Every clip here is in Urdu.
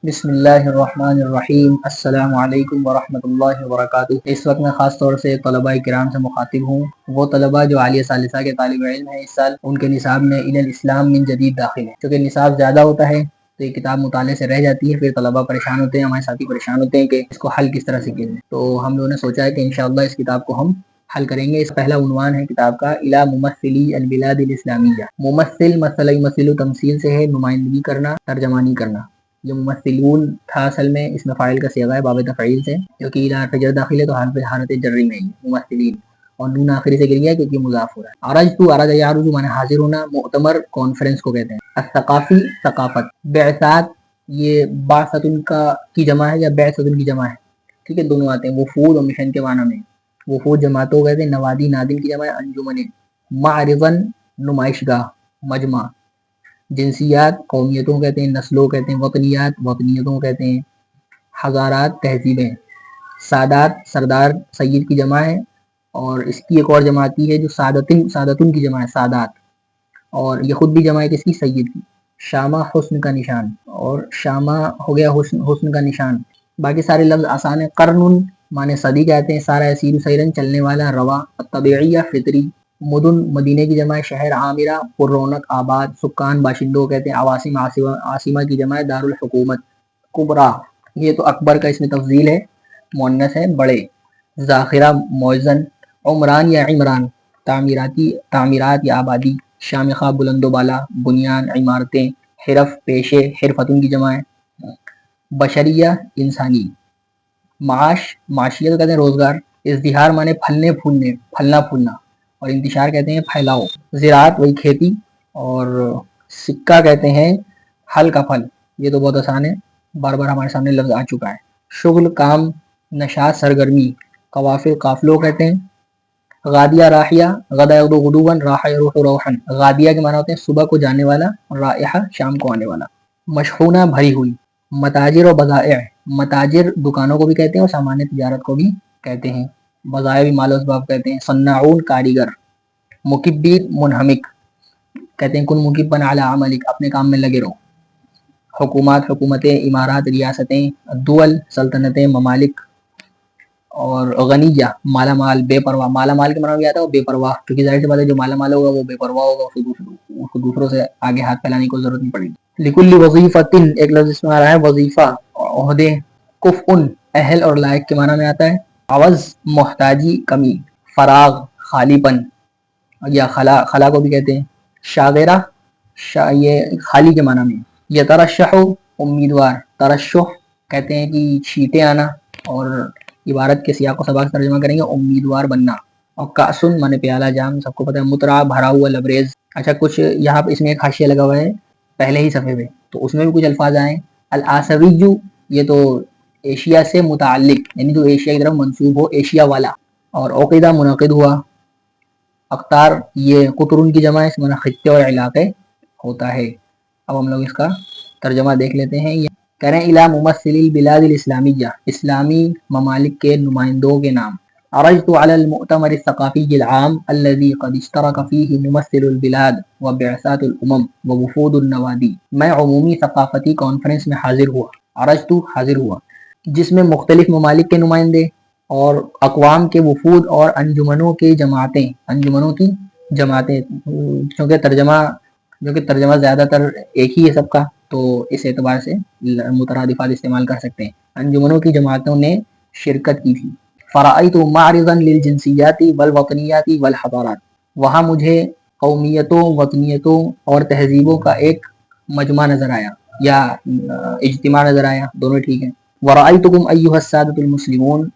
بسم اللہ الرحمن الرحیم۔ السلام علیکم ورحمۃ اللہ وبرکاتہ۔ اس وقت میں خاص طور سے طلباء کرام سے مخاطب ہوں، وہ طلباء جو عالیہ ثالثہ کے طالب علم ہیں۔ اس سال ان کے نصاب میں الی الاسلام من جدید داخل ہے، چونکہ نصاب زیادہ ہوتا ہے تو یہ کتاب مطالعے سے رہ جاتی ہے، پھر طلباء پریشان ہوتے ہیں، ہمارے ساتھی پریشان ہوتے ہیں کہ اس کو حل کس طرح سے کیا جائے۔ تو ہم لوگوں نے سوچا ہے کہ انشاءاللہ اس کتاب کو ہم حل کریں گے۔ اس پہلا عنوان ہے کتاب کا الی ممثلی البلاد الاسلامیہ۔ ممثل مسئلہ یمثل تمثیل سے ہے، نمائندگی کرنا، ترجمانی کرنا۔ جو ممثلون تھا اصل میں اس میں فاعل کا صیغہ ہے باب تفعیل سے، کیونکہ الی حرف جر داخل ہے تو حالت جری میں ہے ممثلین، اور نون آخری سے گر گیا کیونکہ مضاف ہو رہا ہے۔ عرج یعرج معنی حاضر ہونا، مؤتمر کانفرنس کو کہتے ہیں۔ الثقافی ثقافت، بعثات یہ بعثت کی جمع ہے یا بعثت کی جمع ہے، ٹھیک ہے، دونوں آتے ہیں۔ وفود اور مشن کے معنی میں، وفود جماعتوں کو کہتے ہیں۔ نوادی نادم کی جمع ہے، انجمن۔ معرضن نمائش گاہ، مجمع۔ جنسیات قومیتوں کو کہتے ہیں، نسلوں کہتے ہیں۔ وطنیات وطنیتوں کو کہتے ہیں۔ حضارات تہذیبیں۔ سادات سردار سید کی جمع ہے، اور اس کی ایک اور جمع آتی ہے جو سادتن کی جمع ہے، سادات، اور یہ خود بھی جمع ہے کس کی، سید کی۔ شامہ حسن کا نشان، اور شامہ ہو گیا حسن کا نشان۔ باقی سارے لفظ آسان ہیں۔ قرن معنی صدی کہتے ہیں۔ سارا اسیر سیرن چلنے والا، روا۔ طبیعیہ فطری۔ مدن مدینے کی جمع ہے، شہر عامرہ پر رونق آباد۔ سکان باشندوں کہتے ہیں۔ عواصم عاصمہ کی جمع ہے، دارالحکومت۔ کبرا یہ تو اکبر کا اس میں تفضیل ہے، مؤنث ہے، بڑے۔ ذاخرہ موزن۔ عمران یا عمران تعمیرات یا آبادی۔ شامخہ بلند و بالا، بنیان عمارتیں۔ حرف پیشے، حرفتن کی جمع ہے۔ بشریہ انسانی۔ معاش معاشیت کہتے ہیں روزگار۔ ازدہار مانے پھلنے پھولنے، پھلنا پھولنا، اور انتشار کہتے ہیں پھیلاؤ۔ زراعت وہی کھیتی، اور سکہ کہتے ہیں حل کا پھل۔ یہ تو بہت آسان ہے، بار بار ہمارے سامنے لفظ آ چکا ہے۔ شغل کام، نشاط سرگرمی۔ قوافل قافلوں کہتے ہیں۔ غادیہ راحیہ، غدا یغدو غدوًا، راح یروح روحًا۔ غادیہ کے معنی ہوتے ہیں صبح کو جانے والا، اور رائحہ شام کو آنے والا۔ مشحونہ بھری ہوئی۔ متاجر و بضائع، متاجر دکانوں کو بھی کہتے ہیں اور سامان تجارت کو بھی کہتے ہیں۔ بضائع بھی مال و اسباب کہتے ہیں۔ صناعون کاریگر۔ مکبین منہمک کہتے ہیں کن مکبن علی عملک، اپنے کام میں لگے رہو۔ حکومات حکومتیں، امارات ریاستیں۔ دول سلطنتیں، ممالک۔ اور غنیہ مالا مال، بے پرواہ۔ مالا مال کے معنی بھی آتا ہے بے پرواہ، کیونکہ ظاہر سی بات ہے جو مالا مال ہوگا وہ بے پرواہ ہوگا، اس کو دوسروں سے آگے ہاتھ پھیلانے کی ضرورت نہیں پڑے گی۔ لکل وظیفتن ایک لفظ اس میں آ رہا ہے وظیفہ، عہدے۔ کفء اہل اور لائق کے معنی میں آتا ہے۔ عوض محتاجی، کمی۔ فراغ خالی پن، یا خلا کو بھی کہتے ہیں۔ شاغرہ یہ خالی کے معنی میں۔ یترشح امیدوار، ترشح کہتے ہیں کہ چھیٹے آنا، اور عبارت کے سیاق و سباق ترجمہ کریں گے امیدوار بننا۔ اور کاسن مانے پیالہ جام، سب کو پتہ ہے۔ مترا بھرا ہوا، لبریز۔ اچھا کچھ یہاں پہ اس میں ایک حاشیہ لگا ہوا ہے پہلے ہی صفحے پہ، تو اس میں بھی کچھ الفاظ آئے۔ الآسویو یہ تو ایشیا سے متعلق، یعنی جو ایشیا کی طرف منسوب ہو، ایشیا والا۔ اور عقیدہ منعقد ہوا۔ اقطار یہ قطرن کی جمع ہے، اس میں خطے اور علاقے ہوتا ہے۔ اب ہم لوگ اس کا ترجمہ دیکھ لیتے ہیں۔ یہ کہہ رہے ہیں الی ممثل البلاد الاسلامیہ، اسلامی ممالک کے نمائندوں کے نام۔ عرجت علی المؤتمر الثقافی العام الذي قد اشترك فيه ممثل البلاد وبعثات الامم ووفود النوادی۔ میں عمومی ثقافتی کانفرنس میں حاضر ہوا، عرجت حاضر ہوا، جس میں مختلف ممالک کے نمائندے اور اقوام کے وفود اور انجمنوں کی جماعتیں، انجمنوں کی جماعتیں، کیونکہ ترجمہ زیادہ تر ایک ہی ہے سب کا، تو اس اعتبار سے مترادفات استعمال کر سکتے ہیں۔ انجمنوں کی جماعتوں نے شرکت کی تھی۔ فرأیت معرضا للجنسیات والوطنیات والحضارات، وہاں مجھے قومیتوں، وطنیتوں اور تہذیبوں کا ایک مجمع نظر آیا، یا اجتماع نظر آیا، دونوں ٹھیک ہیں۔ ورأیتکم ایھا السادۃ المسلمون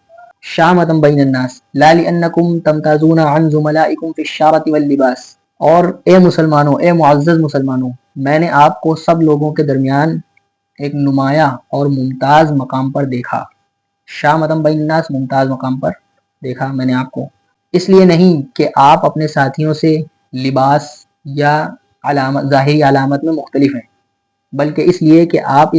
شامۃ بین الناس لا لأنکم تمتازون عن زملائکم فی الشارۃ واللباس، اور اے مسلمانوں، اے معزز مسلمانوں، میں نے آپ کو سب لوگوں کے درمیان ایک نمایاں اور ممتاز مقام پر دیکھا۔ شامۃ بین الناس، ممتاز مقام پر دیکھا میں نے آپ کو، اس لیے نہیں کہ آپ اپنے ساتھیوں سے لباس یا ظاہری علامت میں مختلف ہیں، بلکہ اس لیے کہ آپ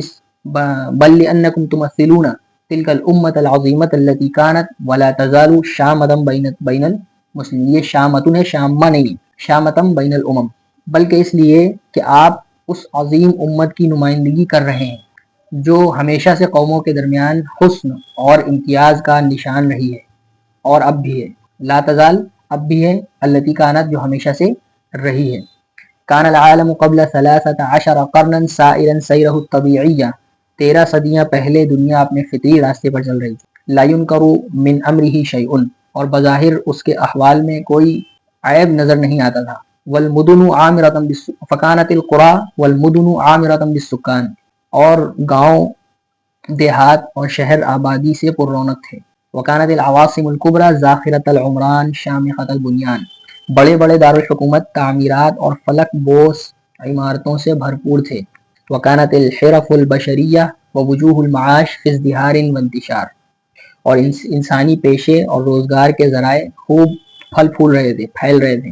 بل لأنکم تمثلون تلک الامۃ العظیمۃ التي كانت ولا تزال شامۃ بین المسلمین۔ یہ شامتن ہے، شامہ نہیں، شامۃ بین الامم، بلکہ اس لیے کہ آپ اس عظیم امت کی نمائندگی کر رہے ہیں، جو ہمیشہ سے قوموں کے درمیان حسن اور امتیاز کا نشان رہی ہے اور اب بھی ہے، لا تزال اب بھی ہے، التی کانت جو ہمیشہ سے رہی ہے۔ کان العالم قبل 13 قرنا سائرا سیرہ الطبیعیہ، 13 صدیاں پہلے دنیا اپنے فطری راستے پر چل رہی تھی۔ لا ينکر من امرہ شیء، اور بظاہر اس کے احوال میں کوئی عیب نظر نہیں آتا تھا۔ والمدن عامرۃ فکانت القریٰ والمدن عامرۃ بالسکان، اور گاؤں دیہات اور شہر آبادی سے پر رونق تھے۔ وکانت العواصم الکبریٰ زاخرۃ العمران شامخۃ البنیان، بڑے بڑے دارالحکومت تعمیرات اور فلک بوس عمارتوں سے بھرپور تھے۔ وکانت الحرف البشریہ ووجوہ المعاش فی ازدہار وانتشار، اور انسانی پیشے اور روزگار کے ذرائع خوب پھل پھول رہے تھے، پھیل رہے تھے۔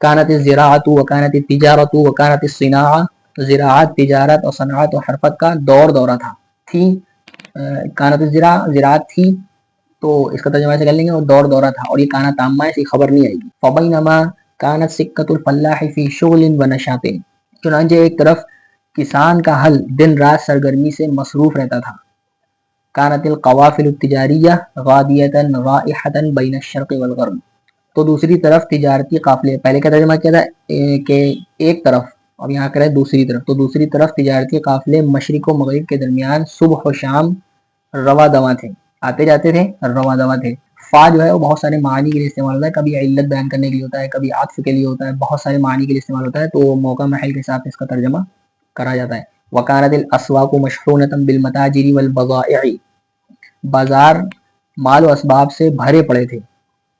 کانت الزراعۃ وکانت التجارۃ وکانت الصناعہ، زراعت، تجارت اور صنعت اور حرفت کا دورہ تھا، تھی۔ کانت زراعت تھی تو اس کا ترجمہ ایسے کر لیں گے، اور دورہ تھا، اور یہ کانا تامہ ہے، اس کی خبر نہیں آئے گی۔ فبینما کانت سکۃ الفلاح فی شغل ونشاط، چنانچہ ایک طرف کسان کا حل دن رات سرگرمی سے مصروف رہتا تھا۔ کانت القوافل التجاریہ غادیۃ رائحۃ بین الشرق والغرب، تو دوسری طرف تجارتی قافلے، پہلے کا ترجمہ کیا تھا کہ ایک طرف، اب یہاں کرے دوسری طرف، تو دوسری طرف تجارتی قافلے مشرق و مغرب کے درمیان صبح و شام رواں دواں تھے، آتے جاتے تھے، رواں دواں تھے۔ فا جو ہے وہ بہت سارے معنی کے لیے استعمال ہوتا ہے، کبھی علت بیان کرنے کے لیے ہوتا ہے، کبھی عطف کے لیے ہوتا ہے، بہت سارے معنی کے لیے استعمال ہوتا ہے، تو موقع محل کے حساب سے اس کا ترجمہ کرا جاتا ہے۔ وکانت الاسواق مشحونۃ بالمتاجر والبضائع، بازار مال و اسباب سے بھرے پڑے تھے۔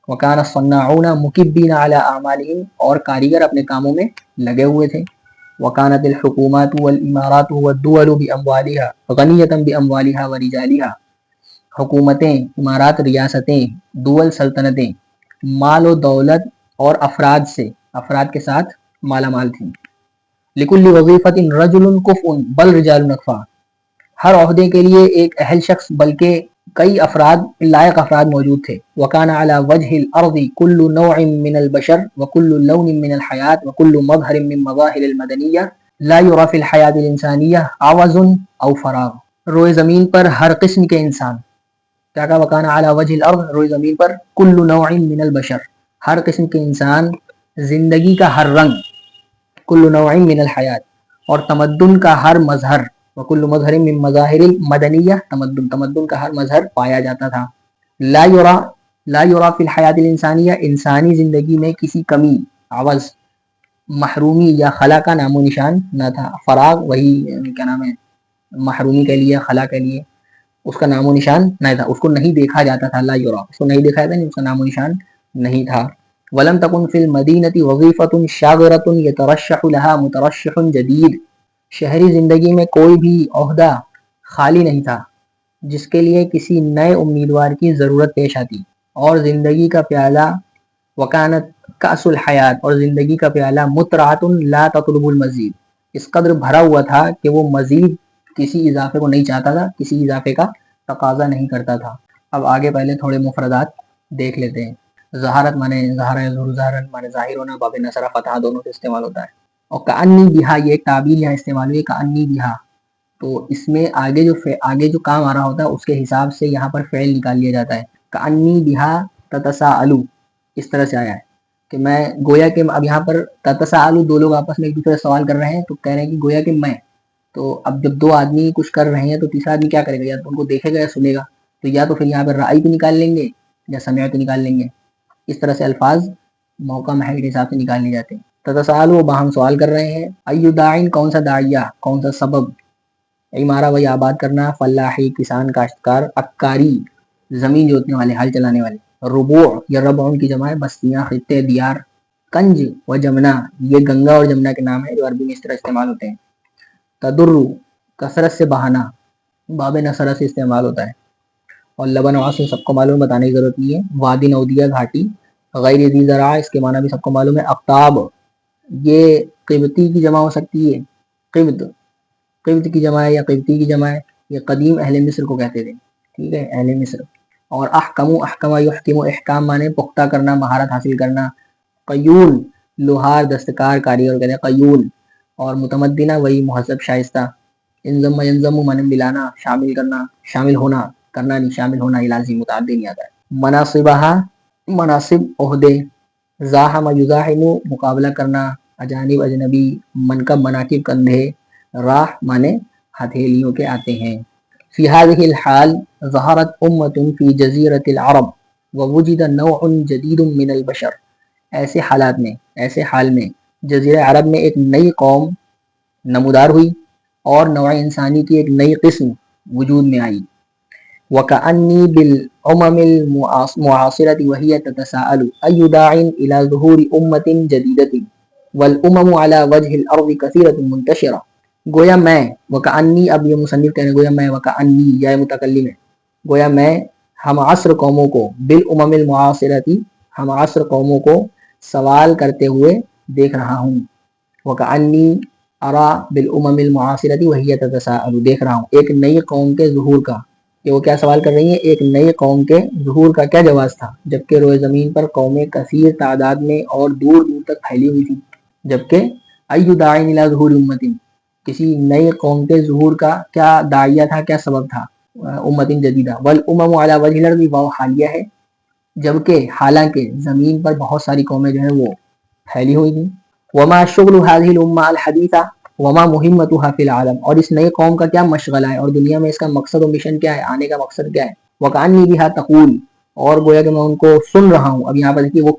وکان الصناعون مکبین علی اعمالہم، اور کاریگر اپنے کاموں میں لگے ہوئے تھے۔ وکانت الحکومات والامارات والدول باموالها غنیۃ باموالها ورجالها، حکومتیں، امارات، ریاستیں، دول، سلطنتیں مال و دولت اور افراد کے ساتھ مالا مال تھیں۔ لکل وظیفۃ رجل کفء بل رجال اکفاء، ہر عہدے کے لیے ایک اہل شخص بلکہ کئی لائق افراد موجود تھے۔ وکان علی وجہ الارض کل نوع من البشر وکل لون من الحیات وکل مظہر من مظاہر المدنیہ لا یری فی الحیات الانسانیہ عوض او فراغ، روئے زمین پر ہر قسم کے انسان، کیا کہا؟ وکان علی وجہ الارض، روئے زمین پر کل نوع من البشر، ہر قسم کے انسان، زندگی کا ہر رنگ، کل نوع من الحیات، اور تمدن کا ہر مظہر، وکل مظہر من مظاہر المدنیہ، تمدن کا ہر مظہر پایا جاتا تھا۔ لا یرا فی الحیات الانسانیہ، انسانی زندگی میں کسی کمی، عوض، محرومی یا خلا کا نام و نشان نہ تھا۔ فراغ وہی کیا نام ہے، محرومی کے لیے، خلا کے لیے، اس کا نام و نشان نہیں تھا، اس کو نہیں دیکھا جاتا تھا۔ لا یرا، اس کو نہیں دیکھا جاتا، اس کا نام و نشان نہیں تھا۔ ولم تکن فی المدینۃ وظیفۃ شاغرۃ یترشح لها مترشح جدید، شہری زندگی میں کوئی بھی عہدہ خالی نہیں تھا جس کے لیے کسی نئے امیدوار کی ضرورت پیش آتی، اور زندگی کا پیالہ، وکانت کأس الحیات، اور زندگی کا پیالہ مترعۃ لا تطلب المزید، اس قدر بھرا ہوا تھا کہ وہ مزید کسی اضافے کو نہیں چاہتا تھا، کسی اضافے کا تقاضا نہیں کرتا تھا۔ اب آگے پہلے تھوڑے مفردات دیکھ لیتے ہیں۔ ظہارت مانے ظہر ظہور، ظہرن مانے ظاہر ہونا، باب نصرہ فتح دونوں سے استعمال ہوتا ہے۔ اور کأنی بہا، یہ ایک تعبیر یہاں استعمال ہوئی، کأنی بہا، تو اس میں آگے جو کام آ رہا ہوتا ہے اس کے حساب سے یہاں پر فعل نکال لیا جاتا ہے۔ کأنی بہا تتساءلوا، اس طرح سے آیا ہے کہ میں گویا کہ، اب یہاں پر تتساءلوا، دو لوگ آپس میں ایک دوسرے سے سوال کر رہے ہیں، تو کہہ رہے ہیں کہ گویا کہ میں، تو اب جب دو آدمی کچھ کر رہے ہیں تو تیسرا آدمی کیا کرے گا؟ یا تو ان کو دیکھے گا یا سنے گا، تو یا تو پھر یہاں پر رأی بھی نکال لیں گے یا سمعت نکال لیں گے، اس طرح سے الفاظ موقع محل کے حساب سے نکال لیے جاتے ہیں۔ تتساءلوا، باہم سوال کر رہے ہیں۔ ایو داعین، کون سا داعیہ، کون سا سبب۔ عمارہ، وہی آباد کرنا، فلاحی، کسان، کاشتکار، عکاری، زمین جوتنے والے، ہل چلانے والے۔ ربوع یا ربع کی جمع ہے، بستیاں، خطے، دیار۔ کنج و جمنا، یہ گنگا اور جمنا کے نام ہے جو عربی میں اس طرح استعمال ہوتے ہیں۔ تدر، کثرت سے بہانا، باب نصرہ سے استعمال ہوتا ہے۔ اور لبن و عسل سب کو معلوم، بتانے کی ضرورت نہیں ہے۔ وادی نودیہ، گھاٹی۔ غیر ذی زرع، اس کے معنی بھی سب کو معلوم ہے۔ اقطاب، یہ قبطی کی جمع ہو سکتی ہے، قبط کی جمع ہے یا قبطی کی جمع ہے، یہ قدیم اہل مصر کو کہتے تھے، ٹھیک ہے، اہل مصر۔ اور احکم یحکم، احکام مانے پختہ کرنا، مہارت حاصل کرنا۔ قیول، لوہار، دستکار، کاریگر کہتے ہیں، قیول۔ اور متمدنہ، وہی مہذب، شائستہ۔ انضم ینضم معنی ملانا، شامل کرنا، شامل ہونا، کرنا نہیں، شامل ہونا، یہ لازم متعدی نہیں آتا ہے۔ مناصبہا مناصب، عہدے، زاحم یزاحم مقابلہ کرنا، اجانب اجنبی، منکب مناکب کندھے، راہ مانے ہتھیلیوں کے آتے ہیں۔ فی هذه الحال ظہرت امت فی جزیرۃ العرب ووجد نوع جدید من البشر، ایسے حالات میں، ایسے حال میں جزیرہ عرب میں ایک نئی قوم نمودار ہوئی اور نوع انسانی کی ایک نئی قسم وجود میں آئی۔ وَكَأَنِّي بِالْأُمَمِ الْمُعَاصِرَةِ وَهِيَ تَتَسَاءَلُ أَيُّ دَاعٍ إِلَى ظُهُورِ أُمَّةٍ جَدِيدَةٍ وَالْأُمَمُ عَلَى وَجْهِ الْأَرْضِ كَثِيرَةٌ مُنْتَشِرَةٌ۔ گویا میں، وَكَأَنِّي، اب یہ مصنف کہنے گویا میں، وَكَأَنِّي یا متکلم ہے، گویا میں ہم عصر قوموں کو، بالامم المعاصرتی، ہم عصر قوموں کو سوال کرتے ہوئے دیکھ رہا ہوں۔ وَكَأَنِّي ارا بالامم المعاصرتی وهي تتساءل، دیکھ رہا ہوں ایک نئی قوم کے ظہور کا، کہ وہ کیا سوال کر رہی ہیں، ایک نئی قوم کے ظہور کا کیا جواز تھا، جبکہ روئے زمین پر قومیں کثیر تعداد میں اور دور دور تک پھیلی ہوئی تھی۔ جبکہ ایُّ داعٍ الی ظہور امۃ، کسی نئی قوم کے ظہور کا کیا داعیہ تھا، کیا سبب تھا، امت جدیدہ، والامم علی وجہ الارض، واو حالیہ ہے، جبکہ حالانکہ زمین پر بہت ساری قومیں جو ہیں وہ پھیلی ہوئی تھیں۔ وما شغل هذه الامہ الحدیثہ وما مہمتها فی العالم، اور اس نئی قوم کا کیا مشغلہ ہے اور دنیا میں اس کا مقصد و مشن کیا ہے، آنے کا مقصد کیا ہے۔ وکأنی بہا تقول، اور گویا کہ میں ان کو سن رہا ہوں۔ اب یہاں پر دیکھیے وہ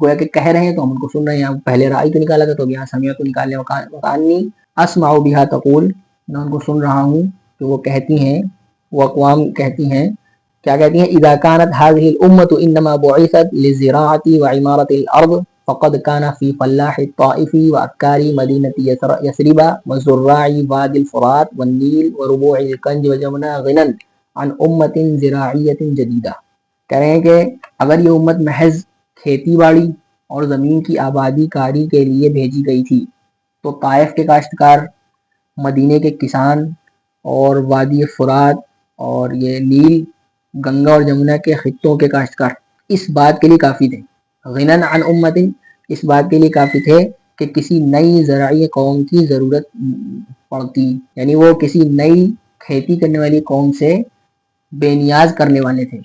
گویا کہ کہہ رہے ہیں تو ہم ان کو سن رہے ہیں، پہلے رائی تو نکالا تھا تو اب یہاں سمیع تو نکال لیں۔ وکأنی اسمع بہا تقول، میں ان کو سن رہا ہوں کہ وہ کہتی ہیں، وہ اقوام کہتی ہیں، کیا کہتی ہیں، اذا كانت هذه الامة انما بعثت للزراعة وعمارة الارض فقد كان في فلاح الطائف وعكار مدينة يثرب وزراع وادي الفرات والنيل وربوع الكنج وجمنا غنى عن امة زراعية جديدة۔ کہہ رہے ہیں کہ اگر یہ امت محض کھیتی باڑی اور زمین کی آبادی کاری کے لیے بھیجی گئی تھی تو طائف کے کاشتکار، مدینے کے کسان اور وادی فرات اور یہ نیل، گنگا اور جمنا کے خطوں کے کاشتکار اس بات کے لیے کافی تھے، غنن عن امتن، اس بات کے لیے کافی تھے کہ کسی نئی زرعی قوم کی ضرورت پڑتی، یعنی وہ کسی نئی کھیتی کرنے والی قوم سے بے نیاز کرنے والے تھے۔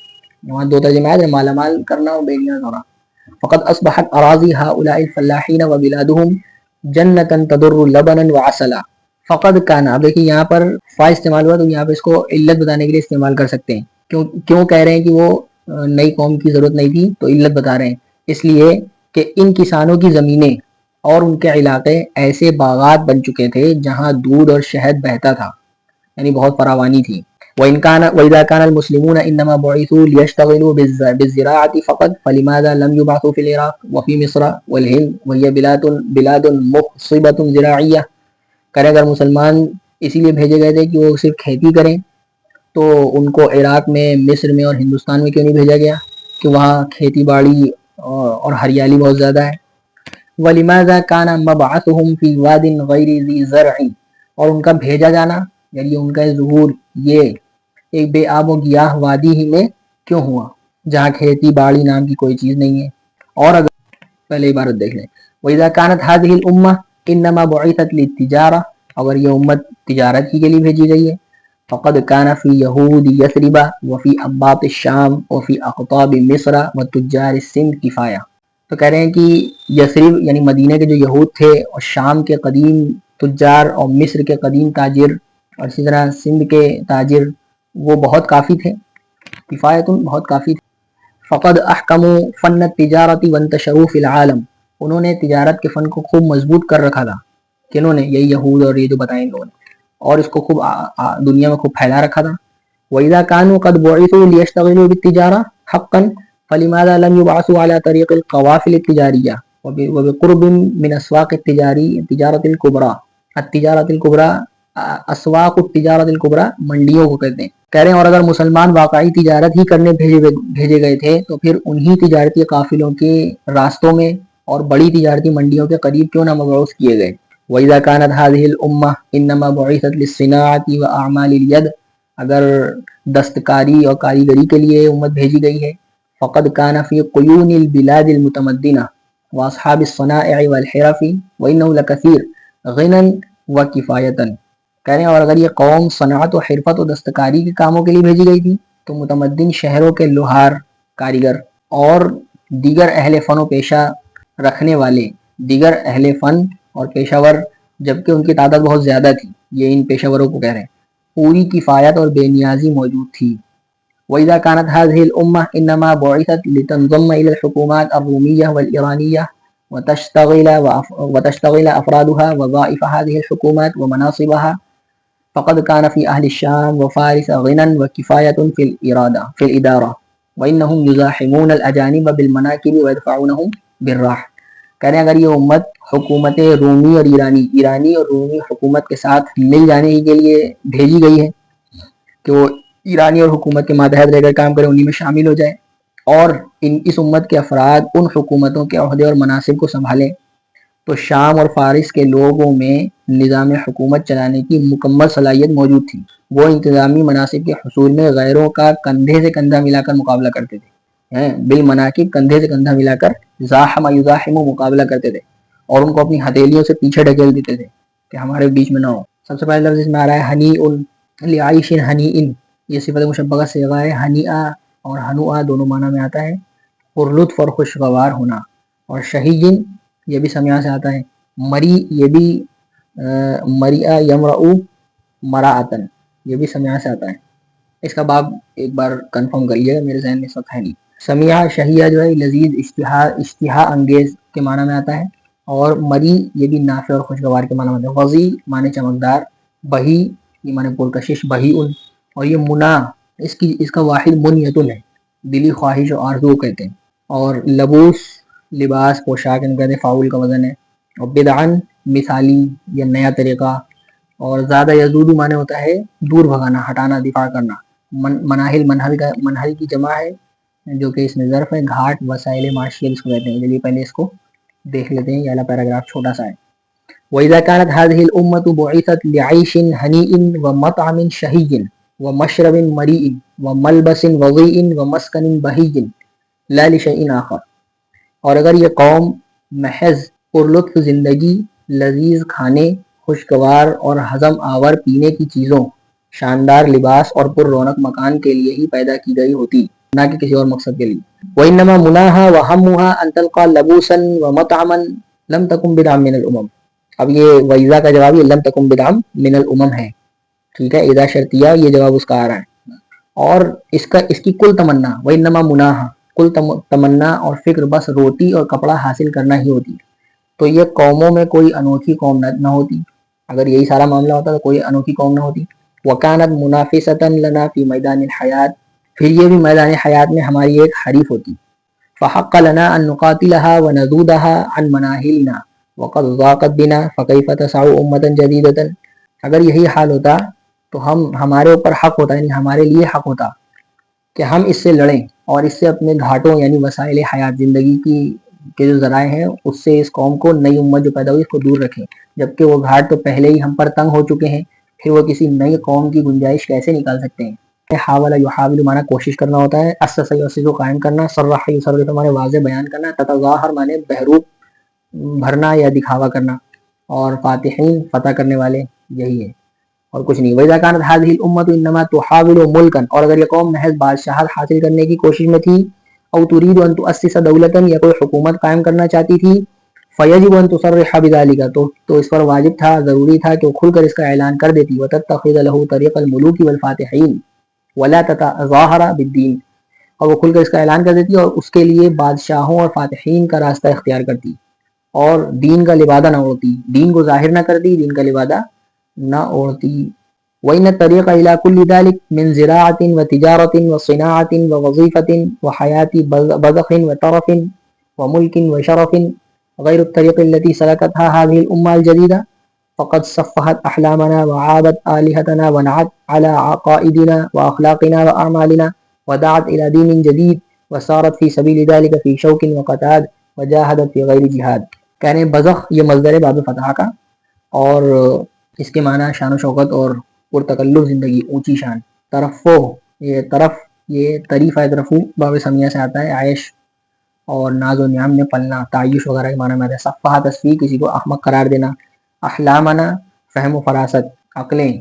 وہاں دو ترجمات ہیں، مالا مال کرنا اور بے نیاز ہونا۔ فقد اصبحت اراضی هؤلاء الفلاحین وبلادهم جنتا تدر لبنا وعسلا۔ فقد کانا، اب دیکھیے یہاں پر فا استعمال ہوا تو یہاں پہ اس کو علت بتانے کے لیے استعمال کر سکتے ہیں۔ کیوں کہہ رہے ہیں کہ وہ نئی قوم کی ضرورت نہیں تھی، تو علت بتا رہے ہیں، اس لیے کہ ان کسانوں کی زمینیں اور ان کے علاقے ایسے باغات بن چکے تھے جہاں دودھ اور شہد بہتا تھا، یعنی بہت فراوانی تھی۔ وَإِذَا كَانَ الْمُسْلِمُونَ إِنَّمَا بُعِثُوا لِيَشْتَغِلُوا بِالزِّرَاعَةِ فَقَطْ فَلِمَاذَا لَمْ يُبْعَثُوا فِي الْعِرَاقِ وَفِي مِصْرَ وَالْهِنْدِ وَهِيَ بِلَادٌ مُخْصِبَةٌ زِرَاعِيَّةٌ۔ کہ اگر مسلمان اسی لیے بھیجے گئے تھے کہ وہ صرف کھیتی کریں، تو ان کو عراق میں، مصر میں اور ہندوستان میں کیوں نہیں بھیجا گیا کہ وہاں کھیتی باڑی اور ہریالی بہت زیادہ ہے۔ وَلِمَاذَا كَانَ مَبْعَثُهُمْ فِي وَادٍ غَيْرِ ذِي زَرْعٍ، اور ان کا بھیجا جانا یعنی ان کا ظہور یہ ایک بے آب و گیاہ وادی ہی میں کیوں ہوا جہاں کھیتی باڑی نام کی کوئی چیز نہیں ہے۔ اور اگر پہلے عبارت دیکھ لیں، وَإِذَا كَانَتْ هَذِهِ الْأُمَّةُ إِنَّمَا بُعِثَتْ لِلتِّجَارَةِ، اگر یہ امت تجارت ہی کے لیے بھیجی گئی ہے، فقد كان في يهود يثرب وفي أباط الشام وفي أقطاب مصر وتجار السند كفاية۔ تو کہہ رہے ہیں کہ یثرب یعنی مدینہ کے جو یہود تھے اور شام کے قدیم تجار اور مصر کے قدیم تاجر اور اسی طرح سندھ کے تاجر وہ بہت کافی تھے، کفایت بہت کافی تھے۔ فقد احکموا فن التجارت وانتشروا فی العالم، انہوں نے تجارت کے فن کو خوب مضبوط کر رکھا تھا، کنہوں نے، یہی یہود اور یہ جو بتائیں گے، اور اس کو خوب دنیا میں خوب پھیلا رکھا تھا۔ وَإِذَا كَانُوا قَدْ بُعِثُوا لِيَشْتَغِلُوا بِالتِّجَارَةِ حَقًّا فَلِمَاذَا لَمْ يُبْعَثُوا عَلَى طَرِيقِ الْقَوَافِلِ التِّجَارِيَّةِ وَبِقُرْبٍ مِنْ أَسْوَاقِ التِّجَارَةِ الْكُبْرَى۔ التجارت الکبریٰ، اسواق التجارت الکبریٰ منڈیوں کو کہتے ہیں۔ کہہ رہے ہیں اور اگر مسلمان واقعی تجارت ہی کرنے بھیجے گئے تھے تو پھر انہی تجارتی قافلوں کے راستوں میں اور بڑی تجارتی منڈیوں کے قریب کیوں نہ مبعوث کیے گئے۔ وَإِذَا كَانَتْ هَذِهِ الْأُمَّةُ إِنَّمَا بُعِثَتْ لِلصِّنَاعَةِ وَأَعْمَالِ الْيَدِ، اگر دستکاری اور کاریگری کے لیے امت بھیجی گئی ہے، فقد كان في قيون البلاد المتمدنة وأصحاب الصنائع والحرف وإنه لكثير غنى وكفاية، کہہ رہے ہیں اور اگر یہ قوم صنعت و حرفت و دستکاری کے کاموں کے لیے بھیجی گئی تھی تو متمدن شہروں کے لوہار کاریگر اور دیگر اہل فن و پیشہ رکھنے والے دیگر اہل فن اور پیشہ ور جبکہ ان کی تعداد بہت زیادہ تھی، یہ ان پیشہ وروں کو کہہ رہے ہیں، پوری کفایت اور بے نیازی موجود تھی۔ وَإِذَا كَانَتْ هَذِهِ الْأُمَّةُ إِنَّمَا بُعِثَتْ لِتَنضَمَّ إِلَى الْحُكُومَاتِ الرومية والإيرانية وتشتغل أفرادها وظائف هذه الحكومات ومناصبها فقد كان في أهل الشام وفارس غنى وكفاية في الإدارة وإنهم يزاحمون الأجانب بالمناكب ويدفعونهم بالراح۔ کہہ رہے ہیں اگر یہ امت حکومت رومی اور ایرانی اور رومی حکومت کے ساتھ مل جانے کے لیے بھیجی گئی ہے کہ وہ ایرانی اور حکومت کے ماتحت رہ کر کام کرے، انہی میں شامل ہو جائے، اور اس امت کے افراد ان حکومتوں کے عہدے اور مناصب کو سنبھالیں، تو شام اور فارس کے لوگوں میں نظام حکومت چلانے کی مکمل صلاحیت موجود تھی۔ وہ انتظامی مناصب کے حصول میں غیروں کا کندھے سے کندھا ملا کر مقابلہ کرتے تھے، بالمناقب کندھے سے کندھا ملا کر زاحم یزاحم مقابلہ کرتے تھے، اور ان کو اپنی ہتھیلیوں سے پیچھے ڈھکیل دیتے تھے کہ ہمارے بیچ میں نہ ہو۔ سب سے پہلے لفظ اس میں آ رہا ہے ہنی لعیش ہنی، یہ صفت مشبہ صیغہ ہے۔ ہنیئا اور ہنوآ دونوں معنی میں آتا ہے پرلطف اور خوشگوار ہونا، اور شہیجن یہ بھی سمیع سے آتا ہے، مری یہ بھی مری'a یمرؤ مراعتن یہ بھی سمیع سے آتا ہے۔ اس کا باب ایک بار کنفرم کر لیے گا، میرے ذہن میں اس وقت ہے نہیں۔ سمیع شہیہ جو ہے لذیذ اشتہا انگیز کے معنی میں آتا ہے، اور مری یہ بھی نافع اور خوشگوار کے معنی میں آتا ہے۔ وضی معنی چمکدار، بہی یہ معنی پرکشش، بہی اور یہ منا اس کا واحد منیتن ہے، دلی خواہش و آرزو کہتے ہیں، اور لبوس لباس پوشاک ان کہتے ہیں، فاعل کا وزن ہے، اور بدعن مثالی یا نیا طریقہ، اور زیادہ یزود معنی ہوتا ہے دور بھگانا، ہٹانا، دفاع کرنا۔ مناہل منہل کی جمع ہے جو کہ اس میں ظرف ہے، گھاٹ وسائل معاشیت اس کو کہتے ہیں۔ چلیے پہلے اس کو دیکھ لیتے ہیں، یہ والا پیراگراف چھوٹا سا ہے۔ وَإِذَا كَانَتْ هَذِهِ الْأُمَّةُ بُعِثَتْ لِعَيْشٍ هَنِيءٍ وَمَطْعَمٍ شَهِيٍّ وَمَشْرَبٍ مَرِيءٍ وَمَلْبَسٍ وَضِيءٍ وَمَسْكَنٍ بَهِيٍّ لَا لِشَيْءٍ آخَر، اور اگر یہ قوم محض پرلطف زندگی، لذیذ کھانے، خوشگوار اور ہضم آور پینے کی چیزوں، شاندار لباس اور پر رونق مکان کے لیے ہی پیدا کی گئی ہوتی، نہ کہ کسی اور مقصد کے لیے۔ وَإِنَّمَا مُنَاهَا وَهَمُّهَا أَن تَلْقَى لَبُوسًا وَمَطْعَمًا لَمْ تَكُنْ بِدْعًا مِنَ الْأُمَمِ۔ اب یہ وَإِذَا کا جواب یہ لَمْ تَكُنْ بِدْعًا مِنَ الْأُمَمِ ہے، ٹھیک ہے، اذا شرطیہ یہ جواب اس کا آ رہا ہے، اور اس کی کل تمنا وَإِنَّمَا مُنَاهَا کل تمنا اور فکر بس روٹی اور کپڑا حاصل کرنا ہی ہوتی، تو یہ قوموں میں کوئی انوکھی قوم نہ ہوتی، اگر یہی سارا معاملہ ہوتا تو کوئی انوکھی قوم نہ ہوتی۔ وَكَانَتْ مُنَافِسَةً لَنَا فِي مَيْدَانِ الْحَيَاةِ، پھر یہ بھی میدان حیات میں ہماری ایک حریف ہوتی۔ فَحَقَّ لَنَا أَن نُقَاتِلَهَا وَنَذُودَهَا عَنْ مَنَاهِلِنَا وَقَدْ ضَاقَتْ بِنَا فَكَيْفَ تَسْعَ أُمَّةً جَدِيدَةً، اگر یہی حال ہوتا تو ہمارے اوپر حق ہوتا، یعنی ہمارے لیے حق ہوتا کہ ہم اس سے لڑیں اور اس سے اپنے گھاٹوں یعنی وسائل حیات زندگی کے جو ذرائع ہیں اس سے اس قوم کو، نئی امت جو پیدا ہوئی اس کو دور رکھیں، جبکہ وہ گھاٹ تو پہلے ہی ہم پر تنگ ہو چکے ہیں، پھر وہ کسی نئی قوم کی گنجائش کیسے نکال سکتے ہیں۔ حاولہ یحاول معنی کوشش کرنا ہوتا ہے، اسس یؤسس قائم کرنا، صرح یصرف معنی واضح بیان کرنا، تتظاہر معنی بہروپ بھرنا یا دکھاوا کرنا، اور فاتحین فتح کرنے والے، یہی ہے اور کچھ نہیں۔ وَإِذَا كَانَتْ هَذِهِ الْأُمَّةُ إِنَّمَا تُحَاوِلُ مُلْكًا، اور اگر یہ قوم محض بادشاہت حاصل کرنے کی کوشش میں تھی، او تريد ان تؤسس دولة یا کوئی حکومت قائم کرنا چاہتی تھی، فَيَجِبُ أَن تُصَرِّحَ بِذَلِكَ، تو اس پر واجب تھا، ضروری تھا کہ وہ کھل کر اس کا اعلان کر دیتی، وَتَتَّخِذَ لَهُ طَرِيقَ الْمُلُوكِ وَالْفَاتِحِينَ وَلَا تَتَظَاهَرَ بِالدِّينِ، اور وہ کھل کر اس کا اعلان کر دیتی اور اس کے لیے بادشاہوں اور فاتحین کا راستہ اختیار کرتی، اور دین کا لبادہ نہ اوڑھتی، دین کو ظاہر نہ کرتی، دین کا لبادہ نہ اوڑھتی۔ وَإِنَّ الطَّرِيقَ إِلَى كُلِّ ذَلِكَ مِنْ زِرَاعَةٍ وَتِجَارَةٍ وَصِنَاعَةٍ وَوَظِيفَةٍ وَحَيَاةِ بَذَخٍ وَتَرَفٍ وَمُلْكٍ وَشَرَفٍ غَيْرُ الطَّرِيقِ الَّتِي سَلَكَتْهَا هَذِهِ الْأُمَّةُ الْجَدِيدَةُ فَقَدْ صَفَّحَتْ أَحْلَامَنَا وَعَابَتْ آلِهَتَنَا وَنَعَتْ عَلَى عَقَائِدِنَا وَأَخْلَاقِنَا وَأَعْمَالِنَا وَدَعَتْ إِلَى دِينٍ جَدِيدٍ وَسَارَتْ فِي سَبِيلِ ذَلِكَ فِي شَوْكٍ وَقَتَادٍ وَجَاهَدَتْ فِي غَيْرِ جِهَادٍ۔ کہہ رہے ہیں بزخ یہ مصدر ہے باب فتح کا، اور اس کے معنی شان و شوکت اور پرتکلف زندگی، اونچی شان۔ طرفو یہ طرف یہ طریف ہے، طرفو باب سمیہ سے آتا ہے، عائش اور ناز و نعم میں پلنا، تعیش وغیرہ کے معنی میں آتا ہے۔ صفحہ تصفیہ کسی کو احمق قرار دینا۔ احلامنا فہم و فراست، عقلیں،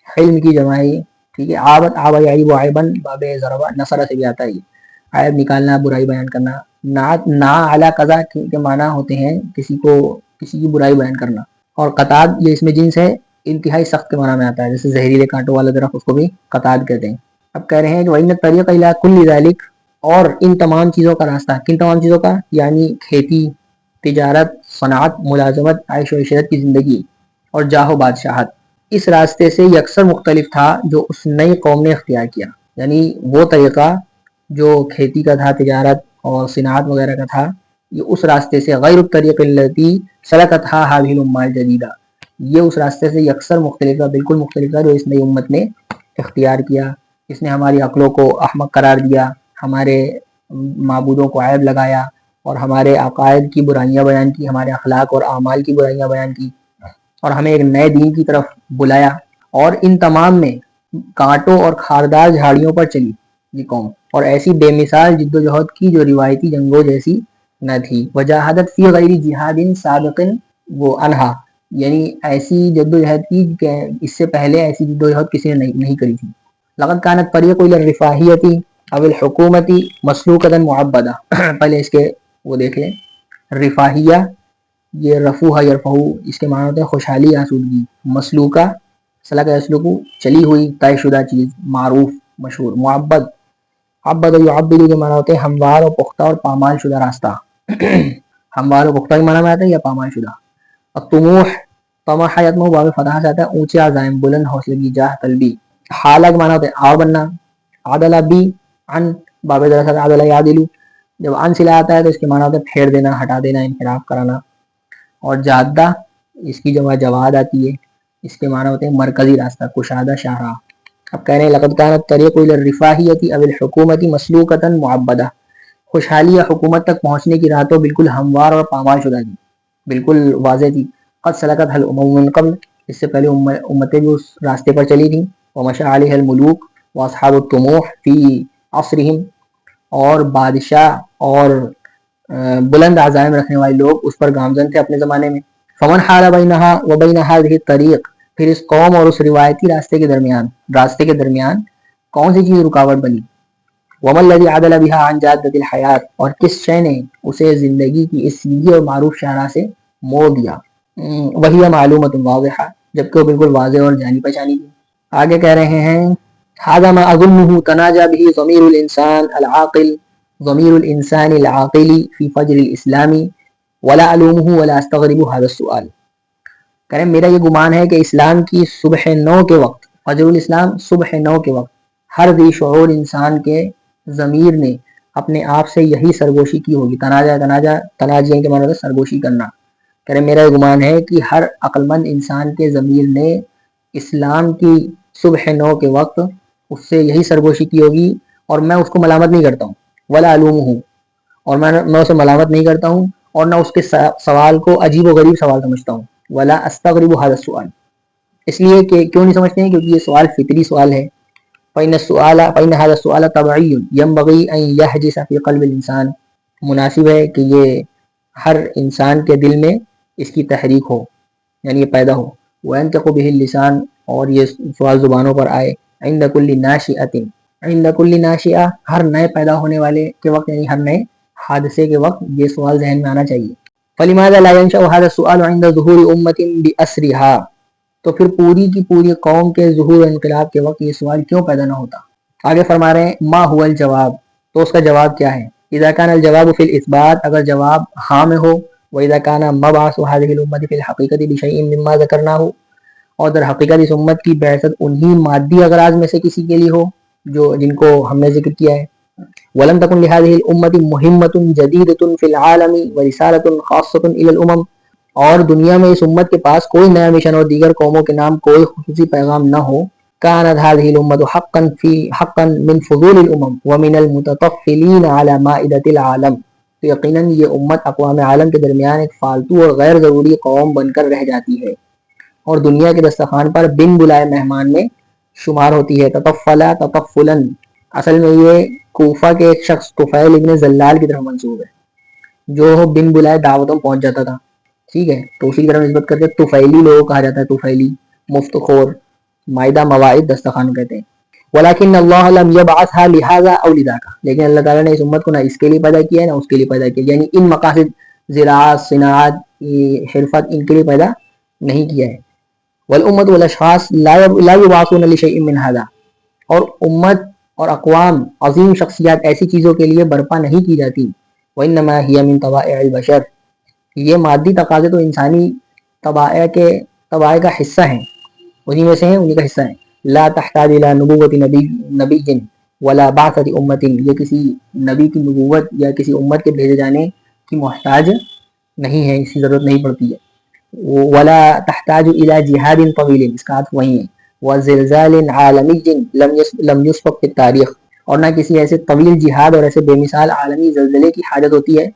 حلم کی جمع ہے، ٹھیک ہے. عابت آبا یعیب عیبن باب ضربہ نصرہ سے بھی آتا ہے. یہ عیب نکالنا، برائی بیان کرنا. نعت نا علی قضا کے معنی ہوتے ہیں کسی کی برائی بیان کرنا. اور قطاد یہ اس میں جنس ہے، انتہائی سخت کے معنی میں آتا ہے، جیسے زہریلے کانٹوں والا درخت اس کو بھی قطاد کہتے ہیں. اب کہہ رہے ہیں کہ وَإِنَّ الطَّرِيقَ إِلَىٰ كُلِّ ذَلِكَ، اور ان تمام چیزوں کا راستہ. کن تمام چیزوں کا؟ یعنی کھیتی، تجارت، صنعت، ملازمت، عیش و عشرت کی زندگی اور جاہ و بادشاہت، اس راستے سے یکسر مختلف تھا جو اس نئی قوم نے اختیار کیا. یعنی وہ طریقہ جو کھیتی کا تھا، تجارت اور صنعت وغیرہ کا تھا، یہ اس راستے سے غیر الطریق التی سلکتھا هذه الامه الجدیدہ، یہ اس راستے سے یکسر مختلف تھا، بالکل مختلف تھا جو اس نئی امت نے اختیار کیا. اس نے ہماری عقلوں کو احمق قرار دیا، ہمارے معبودوں کو عیب لگایا اور ہمارے عقائد کی برائیاں بیان کی، ہمارے اخلاق اور اعمال کی برائیاں بیان کی اور ہمیں ایک نئے دین کی طرف بلایا. اور ان تمام میں کانٹوں اور خاردار جھاڑیوں پر چلی یہ قوم، اور ایسی بے مثال جد و جہد کی جو روایتی جنگوں جیسی نہ تھی. وجاہدت فی غیر جہاد سابق وہ انہا، یعنی ایسی جد و جہد کی کہ اس سے پہلے ایسی جد و جہد کسی نے نہیں کری تھی. لقد كانت طریق الى الرفاہیت او الحکومت مسلوقۃ معبدہ. پہلے اس کے وہ دیکھ لیں، رفاہیہ یہ رفوہ یرفہو، اس کے معنی ہوتے ہیں خوشحالی، آسودگی. مسلوکہ سلک یسلکو چلی ہوئی، طے شدہ چیز، معروف، مشہور. معبد عبد و یعبد کے معنی ہوتے ہیں ہموار اور پختہ اور پامال شدہ راستہ. ہموار و پختہ کے معنی میں آتا ہے یا پامال شدہ. الطموح طمح یطمح باب فتح سے آتا ہے اونچے عزائم، بلند حوصلگی، جاہ طلبی. حالہ کے معنی ہوتے ہیں آ بننا. عدلہ بی عن باب درست عدلہ یعدلو، جب عن سلا آتا ہے تو اس کے معنی ہوتے ہیں پھیر دینا، ہٹا دینا، انحراف کرانا. اور جادہ اس کی جمع جواد آتی ہے، اس کے معنی ہوتے ہیں مرکزی راستہ، کشادہ شاہراہ. اب کہہ رہے ہیں لقد كانت طریق الى الرفاہیت او الحکومت مسلوقۃ معبدہ، خوشحالی یا حکومت تک پہنچنے کی راہ تو بالکل ہموار اور پامال شدہ تھی، بالکل واضح تھی. قد سلکت الامم من قبل، اس سے پہلے امتیں بھی اس راستے پر چلی تھیں. ومشى عليها الملوک واصحاب الطموح فی عصرهم، اور بادشاہ اور بلند عزائم رکھنے والے لوگ اس پر گامزن تھے اپنے زمانے میں. فمن حال بینها وبین هذه الطریق، پھر اس قوم اور اس روایتی راستے کے درمیان کون سی چیز رکاوٹ بنی. وما الذی عدل بها عن جادۃ الحیات، اور کس شے نے اسے زندگی کی اس سیدھی اور معروف شاہراہ سے موڑ دیا. وہی معلومۃ واضحہ، جبکہ وہ بالکل واضح اور جانی پہچانی تھی. آگے کہہ رہے ہیں هذا ما اظنه تناجى به ضمیر الانسان العاقل، ضمیر الانسان العاقل فی فجر الاسلام ولا الومه ولا استغرب هذا السؤال. کریں میرا یہ گمان ہے کہ اسلام کی صبح نو کے وقت، فجر الاسلام صبح نو کے وقت، ہر ذی شعور انسان کے ضمیر نے اپنے آپ سے یہی سرگوشی کی ہوگی. تناجی کے معنی سرگوشی کرنا. کریں میرا یہ گمان ہے کہ ہر عقل مند انسان کے ضمیر نے اسلام کی صبح نو کے وقت اس سے یہی سرگوشی کی ہوگی، اور میں اس کو ملامت نہیں کرتا ہوں. ولا علومہ، اور میں اسے ملامت نہیں کرتا ہوں، اور نہ اس کے سوال کو عجیب و غریب سوال سمجھتا ہوں. ولا استغرب هذا السؤال، اس لیے کہ کیوں نہیں سمجھتے ہیں؟ کیونکہ یہ سوال فطری سوال ہے. فإن هذا السؤال طبعی ينبغي ان يحجز في قلب الانسان، مناسب ہے کہ یہ ہر انسان کے دل میں اس کی تحریک ہو، یعنی یہ پیدا ہو. وينطق به اللسان، اور یہ سوال زبانوں پر آئے. عند كل ناشئة، ہر نئے پیدا ہونے والے کے وقت، یعنی ہر نئے حادثے کے وقت یہ سوال ذہن میں آنا چاہیے. فلماذا لا ينشأ هذا السؤال عند ظهور أمة بأسرها، تو پھر پوری کی پوری قوم کے ظہور و انقلاب کے وقت یہ سوال کیوں پیدا نہ ہوتا. آگے فرما رہے ہیں ما هو الجواب، تو اس کا جواب کیا ہے. اذا كان الجواب في الاثبات، اگر جواب ہاں میں ہو. واذا كان مبعث هذه الامه في الحقيقه بشيء مما ذكرناه، اور در حقیقت اس امت کی بعثت انہی مادی اغراض میں سے کسی کے لیے ہو جن کو ہم نے ذکر کیا ہے. ولم تكن لهذه الامه مهمه جديده في العالم ورساله خاصه الى الامم، اور دنیا میں اس امت کے پاس کوئی نیا مشن اور دیگر قوموں کے نام کوئی خصوصی پیغام نہ ہو. كانت هذه الامه حقا من فضول الامم ومن المتطفلين على مائده العالم، تو یقیناً یہ امت اقوام عالم کے درمیان ایک فالتو اور غیر ضروری قوم بن کر رہ جاتی ہے، اور دنیا کے دسترخوان پر بن بلائے مہمان میں شمار ہوتی ہے. تطفلا تطفلا، اصل میں یہ کوفہ کے ایک شخص طفیل ابن زلال کی طرف منسوب ہے جو بن بلائے دعوتوں پہنچ جاتا تھا. ٹھیک ہے، تو اسی کی طرف نسبت کرتے طفیلی لوگوں کہا جاتا ہے، طفیلی، مفت خور. مائدہ مواعظ دستخوان کہتے ہیں. ولیکن اللہ لم یبعثها لہذا او لذاک، لیکن اللہ تعالیٰ نے اس امت کو نہ اس کے لیے پیدا کیا ہے نہ اس کے لیے پیدا کیا، یعنی ان مقاصد زراعت، صناعت، حرفت، ان کے لیے پیدا نہیں کیا ہے. والامت والاشخاص لا یبعثون لشیء من هذا، اور امت اور اقوام، عظیم شخصیات ایسی چیزوں کے لیے برپا نہیں کی جاتی. وانما هي من طبائع البشر، یہ مادی تقاضے تو انسانی طبائع کا حصہ ہیں، انہی میں سے ہیں، انہی کا حصہ ہیں. لا تحتاج الى نبوت نبی ولا بعثت امت، یہ کسی نبی کی نبوت یا کسی امت کے بھیجے جانے کی محتاج نہیں ہے، اس کی ضرورت نہیں پڑتی ہے. ولا تحتاج الى جہاد طویل، اس کا عطف وہی ہے. وزلزال عالمی لم یسبق فی التاریخ، اور نہ کسی ایسے طویل جہاد اور ایسے بے مثال عالمی زلزلے کی حاجت ہوتی ہے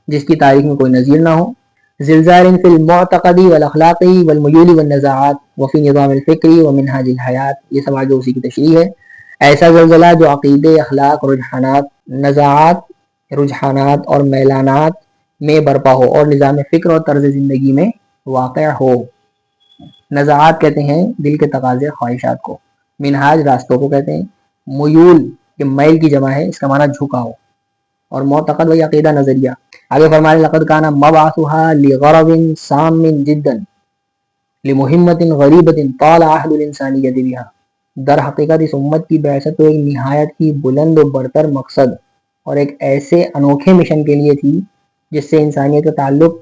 جس کی تاریخ میں کوئی نظیر نہ ہو. زلزال فی المعتقد والاخلاقی والمیول والنزاعات وفی نظام الفکری ومنہاج الحیات، یہ سب آگے اسی کی تشریح ہے. ایسا زلزلہ جو عقیدے، اخلاق، رجحانات، نزاعات، رجحانات اور میلانات میں برپا ہو اور نظام فکر اور طرز زندگی میں واقع ہو. نزاعات کہتے ہیں دل کے تقاضے، خواہشات کو. منہاج راستوں کو کہتے ہیں. میول یہ میل کی جمع ہے، اس کا معنی جھکاؤ. اور معتقد وہی عقیدہ، نظریہ. آگے فرمائے لقد کان مبعثها لغرض سام جدا لمہمت غریبت طال عہد الانسانیت بها، در حقیقت اس امت کی بعثت تو ایک نہایت ہی بلند و برتر مقصد اور ایک ایسے انوکھے مشن کے لیے تھی جس سے انسانیت کا تعلق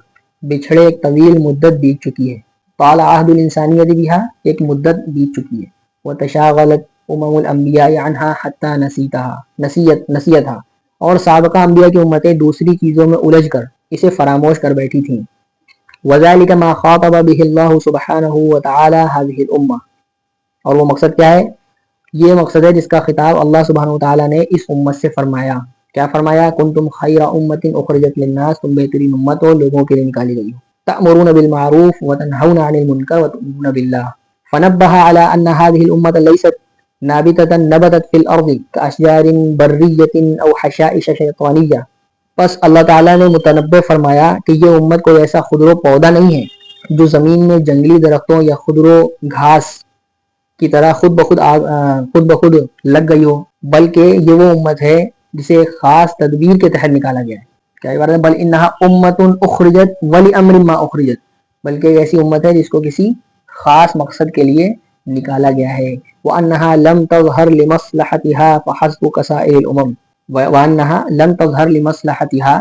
بچھڑے ایک طویل مدت بیت چکی ہے. طال عہد الانسانیت بها، ایک مدت بیت چکی ہے. وتشاغلت الانبیاء عنها حتی نسیتها، اور سابقہ انبیاء کی امتیں دوسری چیزوں میں الجھ کر اسے فراموش کر بیٹھی تھیں. وذلك ما خاطب به الله سبحانه وتعالى هذه الامه، اور وہ مقصد کیا ہے؟ یہ مقصد ہے جس کا خطاب اللہ سبحانہ وتعالی نے اس امت سے فرمایا. کیا فرمایا؟ کنتم خیر امت اخرجت للناس، تم بہترین امت ہو، لوگوں کے لیے نکالی گئی ہو. تأمرون بالمعروف وتنهون عن المنکر وتؤمنون بالله. فنبه على ان هذه الامه ليست نابتة نبتت في الارض كاشجار برية او حشائش شیطانیہ. پس اللہ تعالیٰ نے متنبہ فرمایا کہ یہ امت کوئی ایسا خضرو پودا نہیں ہے جو زمین میں جنگلی درختوں یا خضرو گھاس کی طرح خود بخود لگ گئی ہو، بلکہ یہ وہ امت ہے جسے خاص تدبیر کے تحت نکالا گیا ہے. کیا عبارت ہے؟ بل انہا امت اخرجت ولامر ما اخرجت، بلکہ یہ ایسی امت ہے جس کو کسی خاص مقصد کے لیے نکالا گیا ہے. وانہا لم تظہر لمصلحتها فحسب کسائر الامم، وانہا لم تظہر لمصلحتها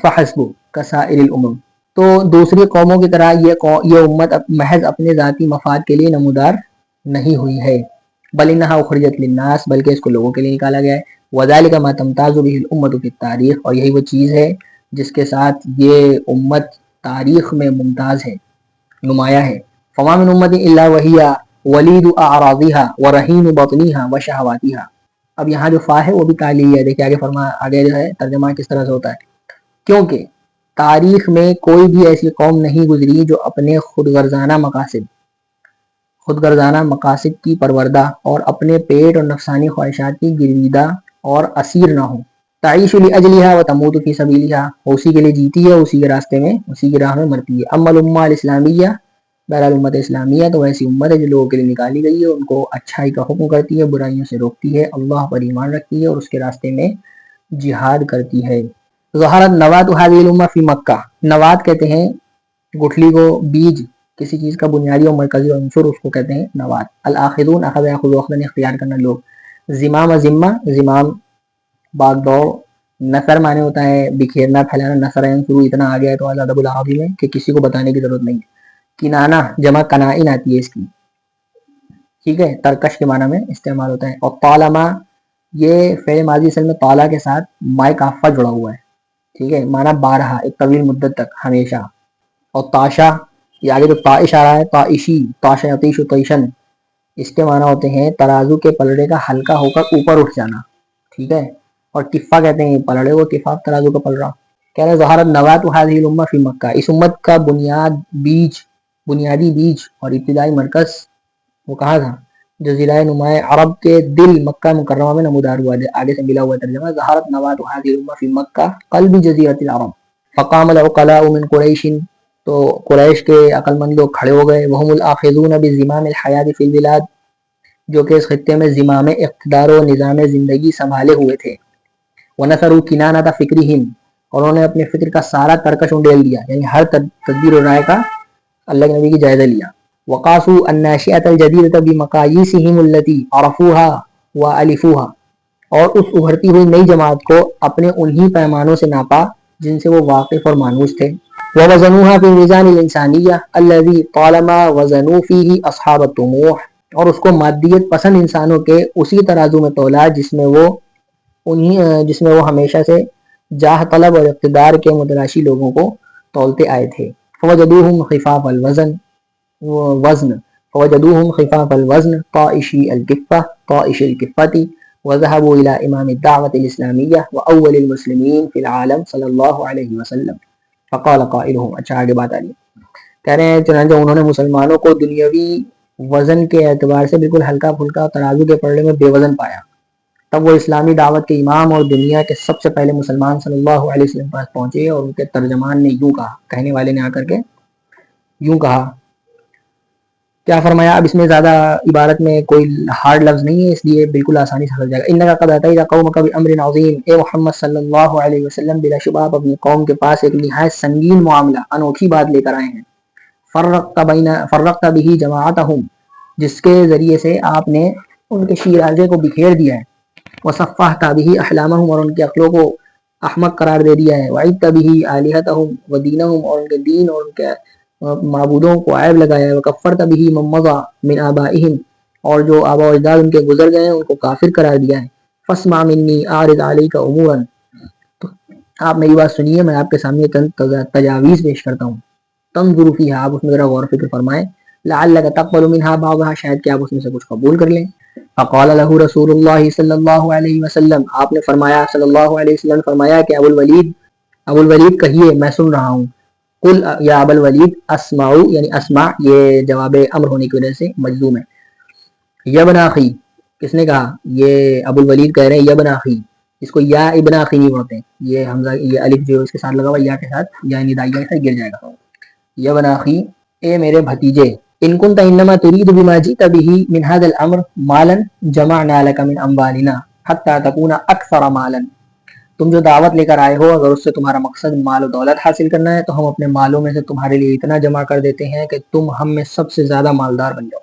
فحسب کسائر الامم. تو دوسری قوموں کی طرح یہ امت محض اپنے ذاتی مفاد کے لیے نمودار نہیں ہوئی ہے. بل انہا اخرجت للناس، بلکہ اس کو لوگوں کے لیے نکالا گیا ہے. وذالک ما تمتاز به الامت فی التاریخ، اور یہی وہ چیز ہے جس کے ساتھ یہ امت تاریخ میں ممتاز ہے، نمایاں ہے. فما من امت الا وہی ولید اعراضها ورہین بطنها وشہواتها. اب یہاں جو فا ہے وہ بھی تعلیل ہے. دیکھیں آگے جو ہے ترجمہ کس طرح سے ہوتا ہے. کیونکہ تاریخ میں کوئی بھی ایسی قوم نہیں گزری جو اپنے خود غرضانہ مقاصد کی پروردہ اور اپنے پیٹ اور نفسانی خواہشات کی گرویدہ اور اسیر نہ ہو. تعیش لاجلھا وتموت فی سبیلھا، اسی کے لیے جیتی ہے، اسی کے راستے میں، اسی کی راہ میں مرتی ہے. اما الامہ الاسلامیہ، بہرحال امت اسلامیہ تو ایسی امت ہے جو لوگوں کے لیے نکالی گئی ہے، ان کو اچھائی کا حکم کرتی ہے، برائیوں سے روکتی ہے، اللہ پر ایمان رکھتی ہے اور اس کے راستے میں جہاد کرتی ہے. ظہرت نوات هذه الامہ فی مکہ، نوات کہتے ہیں گٹھلی کو، بیج کسی چیز کا بنیادی اور مرکزی عنصر، اس کو کہتے ہیں نوات. الاخذون اخذ یاخذ اخذا، اختیار کرنا لوگ. زمام ذمہ، زمام باغ دوڑ. نثر معنی ہوتا ہے بکھیرنا، پھیلانا. نثر ینثر اتنا آ گیا ہے تو ادب العربی میں کہ کسی کو بتانے کی ضرورت نہیں. کنانہ جمع کنائن آتی ہے اس کی، ٹھیک ہے، ترکش کے معنی میں استعمال ہوتا ہے. اور طالما، یہ فعل ماضی اصل میں طالا کے ساتھ مائے کافہ جڑا ہوا ہے، ٹھیک ہے، معنی بارہا، ایک طویل مدت تک، ہمیشہ. اور تاشا، یہ آگے جو طائش آ رہا ہے، طائشی، تاشا یطیش طیشن، اس کے معنی ہوتے ہیں ترازو کے پلڑے کا ہلکا ہو کر اوپر اٹھ جانا، ٹھیک ہے. اور کفہ کہتے ہیں پلڑے کو، کفہ ترازو کا پلڑا. کہہ رہے ظہرت نوات هذه الامہ فی مکہ، اس امت کا بنیادی بیج اور ابتدائی مرکز وہ کہاں تھا؟ جزیرہ نمایاں عرب کے دل مکہ مکرمہ میں نمودار ہوا ہے. آگے سے ملا ہوا ترجمہ. ظہرت نوات هذه الامہ فی مکہ قلب جزیرۃ العرب فقام العقلاء من قریش تو قریش کے عقل مند لوگ کھڑے ہو گئے. وہم الاخذون بزمام الحیات فی البلاد، جو کہ اس خطے میں زمام اقتدار و نظام زندگی سنبھالے ہوئے تھے. ونثروا کنانۃ فکرہم، اور انہوں نے اپنے فکر کا سارا ترکش انڈیل دیا، یعنی ہر تدبیر و رائے کا اللہ کے نبی کی جائزہ لیا. وقاسوا الناشئۃ الجدیدۃ بمقاییسہم التی عرفوها والفوها، اور اس ابھرتی ہوئی نئی جماعت کو اپنے انہی پیمانوں سے ناپا جن سے وہ واقف اور مانوس تھے. ووزنوها في ميزان الانسانیہ الذي طالما وزنوا فيه اصحاب الطموح، اور اس کو مادیت پسند انسانوں کے اسی ترازو میں تولا جس میں وہ ہمیشہ سے جاہ طلب اور اقتدار کے متلاشی لوگوں کو تولتے آئے تھے. فوجدوهم خفاف الوزن طائشی الکفة وذهبوا الى امام الدعوة الاسلامیہ واول المسلمین فی العالم صلی اللہ علیہ وسلم فقال قائلهم. اچھا آگے بات آ رہی ہے، کہہ رہے ہیں چنانچہ انہوں نے مسلمانوں کو دنیاوی وزن کے اعتبار سے بالکل ہلکا پھلکا ترازو کے پلڑے میں بے وزن پایا. تب وہ اسلامی دعوت کے امام اور دنیا کے سب سے پہلے مسلمان صلی اللہ علیہ وسلم پاس پہنچے، اور ان کے ترجمان نے یوں کہا، کہنے والے نے آ کر کے یوں کہا، کیا فرمایا؟ اب اس میں زیادہ عبارت میں کوئی ہارڈ لفظ نہیں ہے، اس لیے بالکل آسانی سے سمجھ جائے گا. انک قد اتیت قومک بامر عظیم، اے محمد صلی اللہ علیہ وسلم بلا شبہ آپ اپنی قوم کے پاس ایک نہایت سنگین معاملہ، انوکھی بات لے کر آئے ہیں. فرقت به جماعتهم، جس کے ذریعے سے آپ نے ان کے شیرازے کو بکھیر دیا ہے. وصفحت به احلامهم، اور ان کے عقلوں کو احمق قرار دے دیا ہے. وعدت به الہتهم ودینهم، اور ان کے دین اور ان کے معبودوں کو عیب لگایا ہے. وکفرت به من مضى من آبائهم، اور جو آباء و اجداد ان کے گزر گئے ہیں ان کو کافر قرار دیا ہے. فاسمع منی اعرض علیک امورا، تو آپ میری بات سنیے، میں آپ کے سامنے تجاویز پیش کرتا ہوں. تنظر فیہا، آپ اس میں ذرا غور و فکر فرمائیں. لعلک تقبل منها بعضها، شاید کہ آپ اس میں سے کچھ قبول کر لیں. فقال له رسول اللہ صلی اللہ علیہ وسلم، آپ نے فرمایا صلی اللہ علیہ وسلم فرمایا کہ ابو الولید کہیے میں سن رہا ہوں. قل یا ابو الولید اسمع، یعنی اسمع یہ جواب امر ہونے کی وجہ سے مجزوم ہے. یبن اخی، کس نے کہا؟ یہ ابو الولید کہہ رہے ہیں یبن اخی، اس کو یا ابن اخی نہیں پڑھتے، یہ حمزہ یہ الف جو اس کے ساتھ لگا ہوا یا کے ساتھ یا ندائیہ سے گر جائے گا. یبن اخی، اے میرے بھتیجے، ان کنت انما تريد بما جئت به من هذا الامر مالا جمعنا لك من اموالنا حتى تكون اكثر مالا، تم جو دعوت لے کر آئے ہو اگر اس سے تمہارا مقصد مال و دولت حاصل کرنا ہے تو ہم اپنے مالوں میں سے تمہارے لیے اتنا جمع کر دیتے ہیں کہ تم ہم میں سب سے زیادہ مالدار بن جاؤ.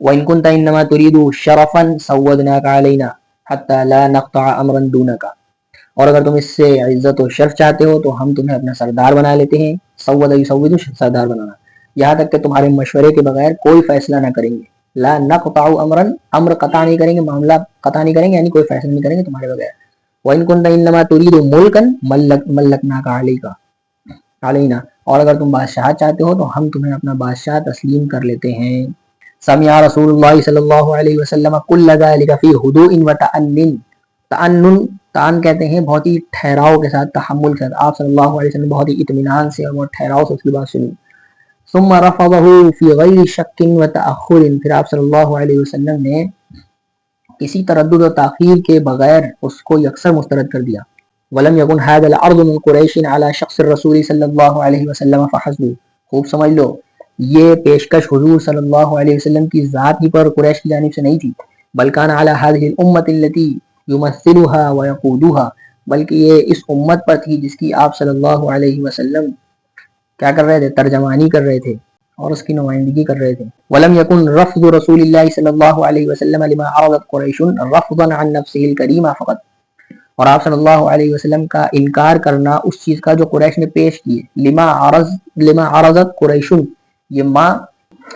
وان كنت انما تريد شرفا سودناك علينا حتى لا نقطع امرا دونك، اور اگر تم اس سے عزت و شرف چاہتے ہو تو ہم تمہیں اپنا سردار بنا لیتے ہیں. سود سردار بنانا، یہاں تک کہ تمہارے مشورے کے بغیر کوئی فیصلہ نہ کریں گے. لا نقطع امرا، امر قطع نہیں کریں گے، معاملہ قطع نہیں کریں گے، یعنی کوئی فیصلہ نہیں کریں گے تمہارے بغیر. وان كنت انما تريد ملكا ملكناك علينا، اور اگر تم بادشاہ چاہتے ہو تو ہم تمہیں اپنا بادشاہ تسلیم کر لیتے ہیں. سمع رسول اللہ صلی اللہ علیہ وسلم كل ذلك في هدوء وتأنن، تان کہتے ہیں بہت ہی ٹھہراؤ کے ساتھ، تحمل کے ساتھ. آپ صلی اللہ علیہ وسلم بہت ہی اطمینان سے اور بہت ٹھہراؤ سے اس کی بات سنی. ثم رفضه في غیر شک وتأخر، پھر آپ صلی اللہ علیہ وسلم نے کسی تردد و تاخیر کے بغیر اس کو یکسر مسترد کر دیا. ولم يكن هذا العرض من قریش على شخص الرسول صلی اللہ علیہ وسلم فحسب، خوب سمجھ لو یہ پیشکش حضور صلی اللہ علیہ وسلم کی ذات ہی پر قریش کی جانب سے نہیں تھی، بل كان على هذه الامه التي يمثلها ويقودها، بلکہ یہ اس امت پر تھی جس کی آپ صلی اللہ علیہ وسلم کیا کر رہے تھے؟ ترجمانی کر رہے تھے اور اس کی نمائندگی کر رہے تھے. ولم يكن رفض رسول اللہ صلی اللہ علیہ وسلم لما عرضت قریش رفضا عن نفسه الکریمہ فقط، اور آپ صلی اللہ علیہ وسلم کا انکار کرنا اس چیز کا جو قریش نے پیش کی ہے. لما عرضت قریش، یہ ما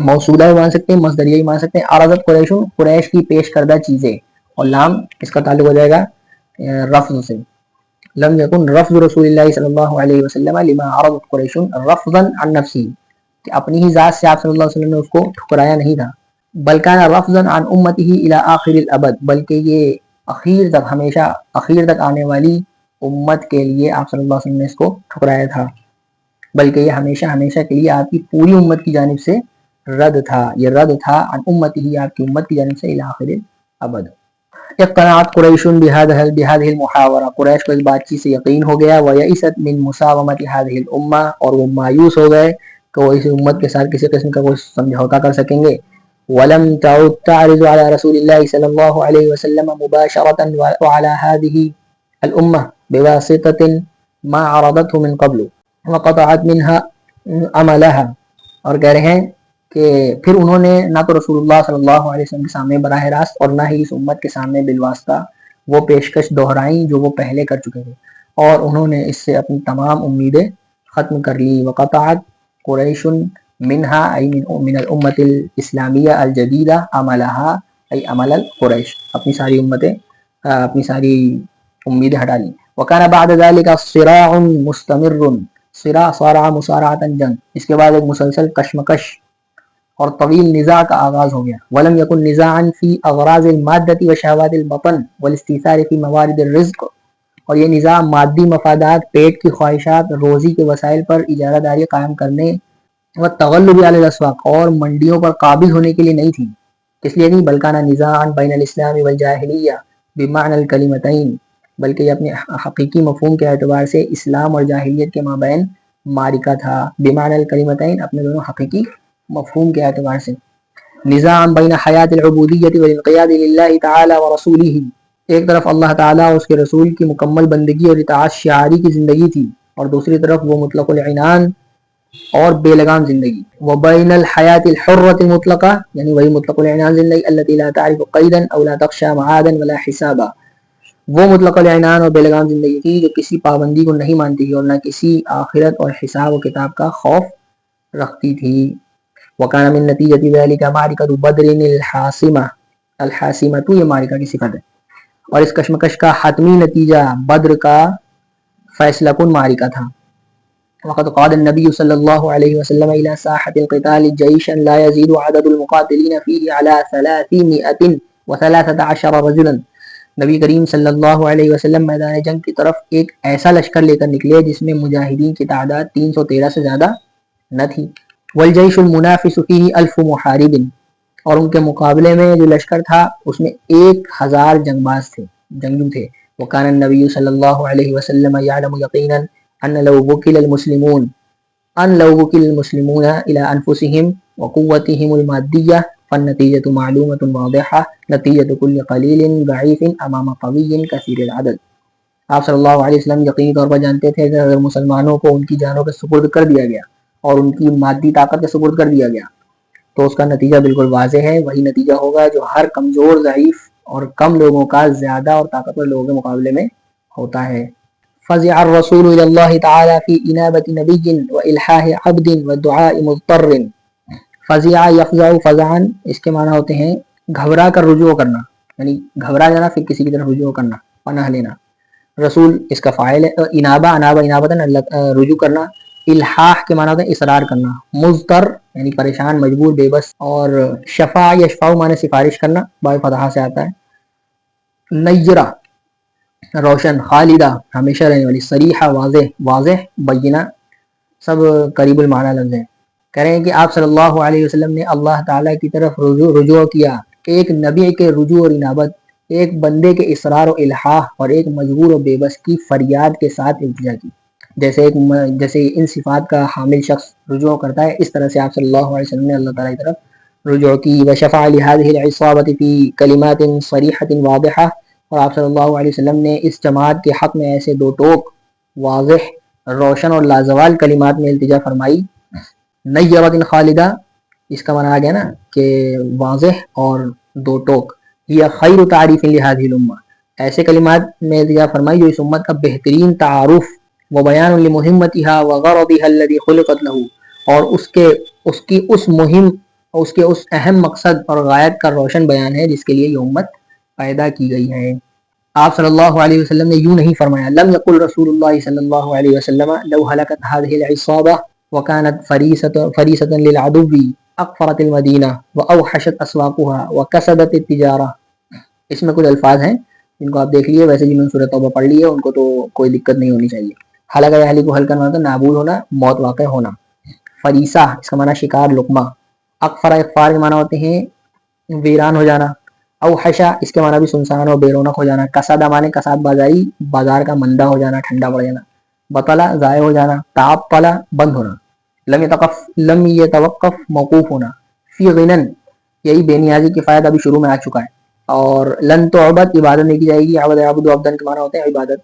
موصولہ بھی مان سکتے ہیں، مصدریہ بھی مان سکتے ہیں. عرضت قریش، قریش کی پیش کردہ چیزیں، اور لام اس کا تعلق ہو جائے گا رفض سے. لم يكن رفض رسول اللہ صلی اللہ علیہ وسلم لما عرضت قریش رفضا عن نفسی، کہ اپنی ہی ذات سے آپ صلی اللہ علیہ وسلم نے اس کو ٹھکرایا نہیں تھا. بل كان رفضا عن امته الى آخر الابد، بلکہ یہ اخیر تک، ہمیشہ اخیر تک آنے والی امت کے لیے آپ صلی اللہ علیہ وسلم نے اس کو ٹھکرایا تھا، بلکہ یہ ہمیشہ ہمیشہ کے لیے آپ کی پوری امت کی جانب سے رد تھا. یہ رد تھا عن امته، آپ کی امت کی جانب سے الى آخر الابد. اقتنعت قریش بهذه المحاورہ، قریش کو اس بات چیز سے یقین ہو گیا، ویئست من مساومۃ هذه الامہ، اور وہ مایوس ہو گئے کہ وہ اس امت کے ساتھ کسی قسم کا کوئی سمجھوتا کر سکیں گے۔ ولم تعد تعرض على رسول الله صلى الله عليه وسلم مباشرة وعلى هذه الامہ بواسطة ما عرضته من قبل وقطعت منها عملها، اور کہہ رہے ہیں کہ پھر انہوں نے نہ تو رسول اللہ صلی اللہ علیہ وسلم کے سامنے براہ راست اور نہ ہی اس امت کے سامنے بالواسطہ وہ پیشکش دہرائیں جو وہ پہلے کر چکے تھے، اور انہوں نے اس سے اپنی تمام امیدیں ختم کر لی۔ وقطعت قریش منہا ای من الامت الاسلامیہ الجدیدہ عملها ای عمل القریش، اپنی ساری امتیں اپنی ساری امیدیں ہٹا لیں۔ وکان بعد ذلك صراع مستمر، صراع صارع مصارعۃ جنگ، اس کے بعد ایک مسلسل کشمکش اور طویل نزاع کا آغاز ہو گیا۔ ولم يكن نزاعا في اغراض المادة وشهوات البطن والاستئثار في موارد الرزق، اور یہ نزاع مادی مفادات، پیٹ کی خواہشات، روزی کے وسائل پر اجارہ داری قائم کرنے والتغلب على الاسواق، اور منڈیوں پر قابض ہونے کے لیے نہیں تھی، اس لیے نہیں، بلکہ نزاعا بین الاسلام والجاہلیہ بمعنى الکلمتین، بلکہ یہ اپنے حقیقی مفہوم کے اعتبار سے اسلام اور جاہلیت کے مابین معرکہ تھا، بمعنى الکلمتین، اپنے دونوں حقیقی مفہوم کے اعتبار سے۔ نزاعا بین حیات العبودیت والانقیاد للہ تعالی ورسولہ، ایک طرف اللہ تعالیٰ اور اس کے رسول کی مکمل بندگی اور اطاعت شعاری کی زندگی تھی، اور دوسری طرف وہ مطلق العنان اور بے لگام زندگی۔ وبین الحیات الحرۃ المطلقہ، یعنی وہی مطلق العنان زندگی، التي لا تعرف قیدا او لا تخشى معادا ولا حسابا، وہ مطلق العنان اور بے لگام زندگی تھی جو کسی پابندی کو نہیں مانتی تھی اور نہ کسی آخرت اور حساب و کتاب کا خوف رکھتی تھی۔ وکان من نتیجۃ ذلک معرکۃ بدر الحاسمہ، الحاسمۃ یہ معرکہ کی صفت ہے، اور اس کشمکش کا حتمی نتیجہ بدر کا فیصلہ کن معرکہ تھا۔ وقد قاد النبی صلی اللہ علیہ وسلم الى ساحة القتال جيشا لا يزيد عدد المقاتلین فيه على 313 رجلا، نبی کریم صلی اللہ علیہ وسلم میدان جنگ کی طرف ایک ایسا لشکر لے کر نکلے جس میں مجاہدین کی تعداد 313 سے زیادہ نہ تھی۔ والجیش المنافس فيه 1000 محارب، اور ان کے مقابلے میں جو لشکر تھا اس میں 1000 جنگباز تھے، جنگجو تھے۔ وكان النبي صلى الله عليه وسلم يعلم يقينا أن لو وكل المسلمون إلى أنفسهم وقوتهم المادية فالنتيجة معلومة واضحة، نتيجة كل قليل ضعيف أمام قوي كثير العدد۔ آپ صلی اللہ علیہ وسلم یقینی طور پر جانتے تھے کہ اگر مسلمانوں کو ان کی جانوں کے سپرد کر دیا گیا اور ان کی مادی طاقت کے سپرد کر دیا گیا تو اس کا نتیجہ بالکل واضح ہے، وہی نتیجہ ہوگا جو ہر کمزور، ضعیف اور کم لوگوں کا زیادہ اور طاقتور لوگوں کے مقابلے میں ہوتا ہے۔ فزع الرسول الى اللہ تعالی فی انابۃ نبی والحاح عبد ودعاء مضطر۔ فزع یفزع فزعا، اس کے معنی ہوتے ہیں گھبرا کر رجوع کرنا، یعنی گھبرا جانا پھر کسی کی طرف رجوع کرنا، پناہ لینا۔ رسول اس کا فاعل ہے، انابہ انابتاً رجوع کرنا، الحاح کے معنی ہوتے ہیں اصرار کرنا، مضطر یعنی پریشان، مجبور، بے بس، اور شفاع یشفاع معنی سفارش کرنا، بائے فتحہ سے آتا ہے۔ نیرہ روشن، خالدہ ہمیشہ رہنے والی، صریحہ واضح، واضح، بینہ سب قریب المعنی لفظ ہیں۔ کہہ رہے ہیں کہ آپ صلی اللہ علیہ وسلم نے اللہ تعالیٰ کی طرف رجوع کیا، ایک نبی کے رجوع اور انابت، ایک بندے کے اصرار و الحاح اور ایک مجبور و بے بس کی فریاد کے ساتھ التجا کی۔ جیسے ان صفات کا حامل شخص رجوع کرتا ہے، اس طرح سے آپ صلی اللہ علیہ وسلم نے اللہ تعالیٰ کی طرف رجوع کی۔ وشفع لهذه العصابة في کلمات صریحة واضحة، اور آپ صلی اللہ علیہ وسلم نے اس جماعت کے حق میں ایسے دو ٹوک، واضح، روشن اور لازوال کلمات میں التجا فرمائی۔ نیرۃ خالدہ، اس کا معنی آ گیا نا کہ واضح اور دو ٹوک، یہ خیر تعریف لهذه الامہ، ایسے کلمات میں التجا فرمائی جو اس امت کا بہترین تعارف و بیان لمہمتها وغرضها الذي خلقت له، اور اس اہم مقصد اور غایت کا روشن بیان ہے جس کے لیے یہ امت پیدا کی گئی ہے۔ آپ صلی اللہ علیہ وسلم نے یوں نہیں فرمایا، لم يقل رسول اللہ صلی اللہ علیہ وسلم لو هلكت هذه العصابة وكانت فريسة للعدو اقفرت المدینہ واوحشت اسواقها وكسدت التجارہ۔ اس میں کچھ الفاظ ہیں جن کو آپ دیکھ لیے، ویسے جنہوں نے سورۃ توبہ پڑھ لی ہے ان کو تو کوئی دقت نہیں ہونی چاہیے۔ ہلاک یا ہلاک کو ہلکا معنی ہوتا ہے نابود ہونا، موت واقع ہونا۔ فریسہ اس کا معنی شکار، لقمہ۔ اقفر اقفار کے معنی ہوتے ہیں ویران ہو جانا، اوحشا اس کے معنی بھی سنسان اور بے رونق ہو جانا. کسادہ معنی کساد بازاری, بازار کا مندہ ہو جانا, ٹھنڈا پڑ جانا. بطلا ضائع ہو جانا. تعطلا بند ہونا. لم يتوقف موقوف ہونا. فی غنن یہی بے نیازی کی فائدہ ابھی شروع میں آ چکا ہے. اور لن تعبد عبادت نہیں کی جائے گی. عبد عبد عبدن کے معنی ہوتے ہیں عبادت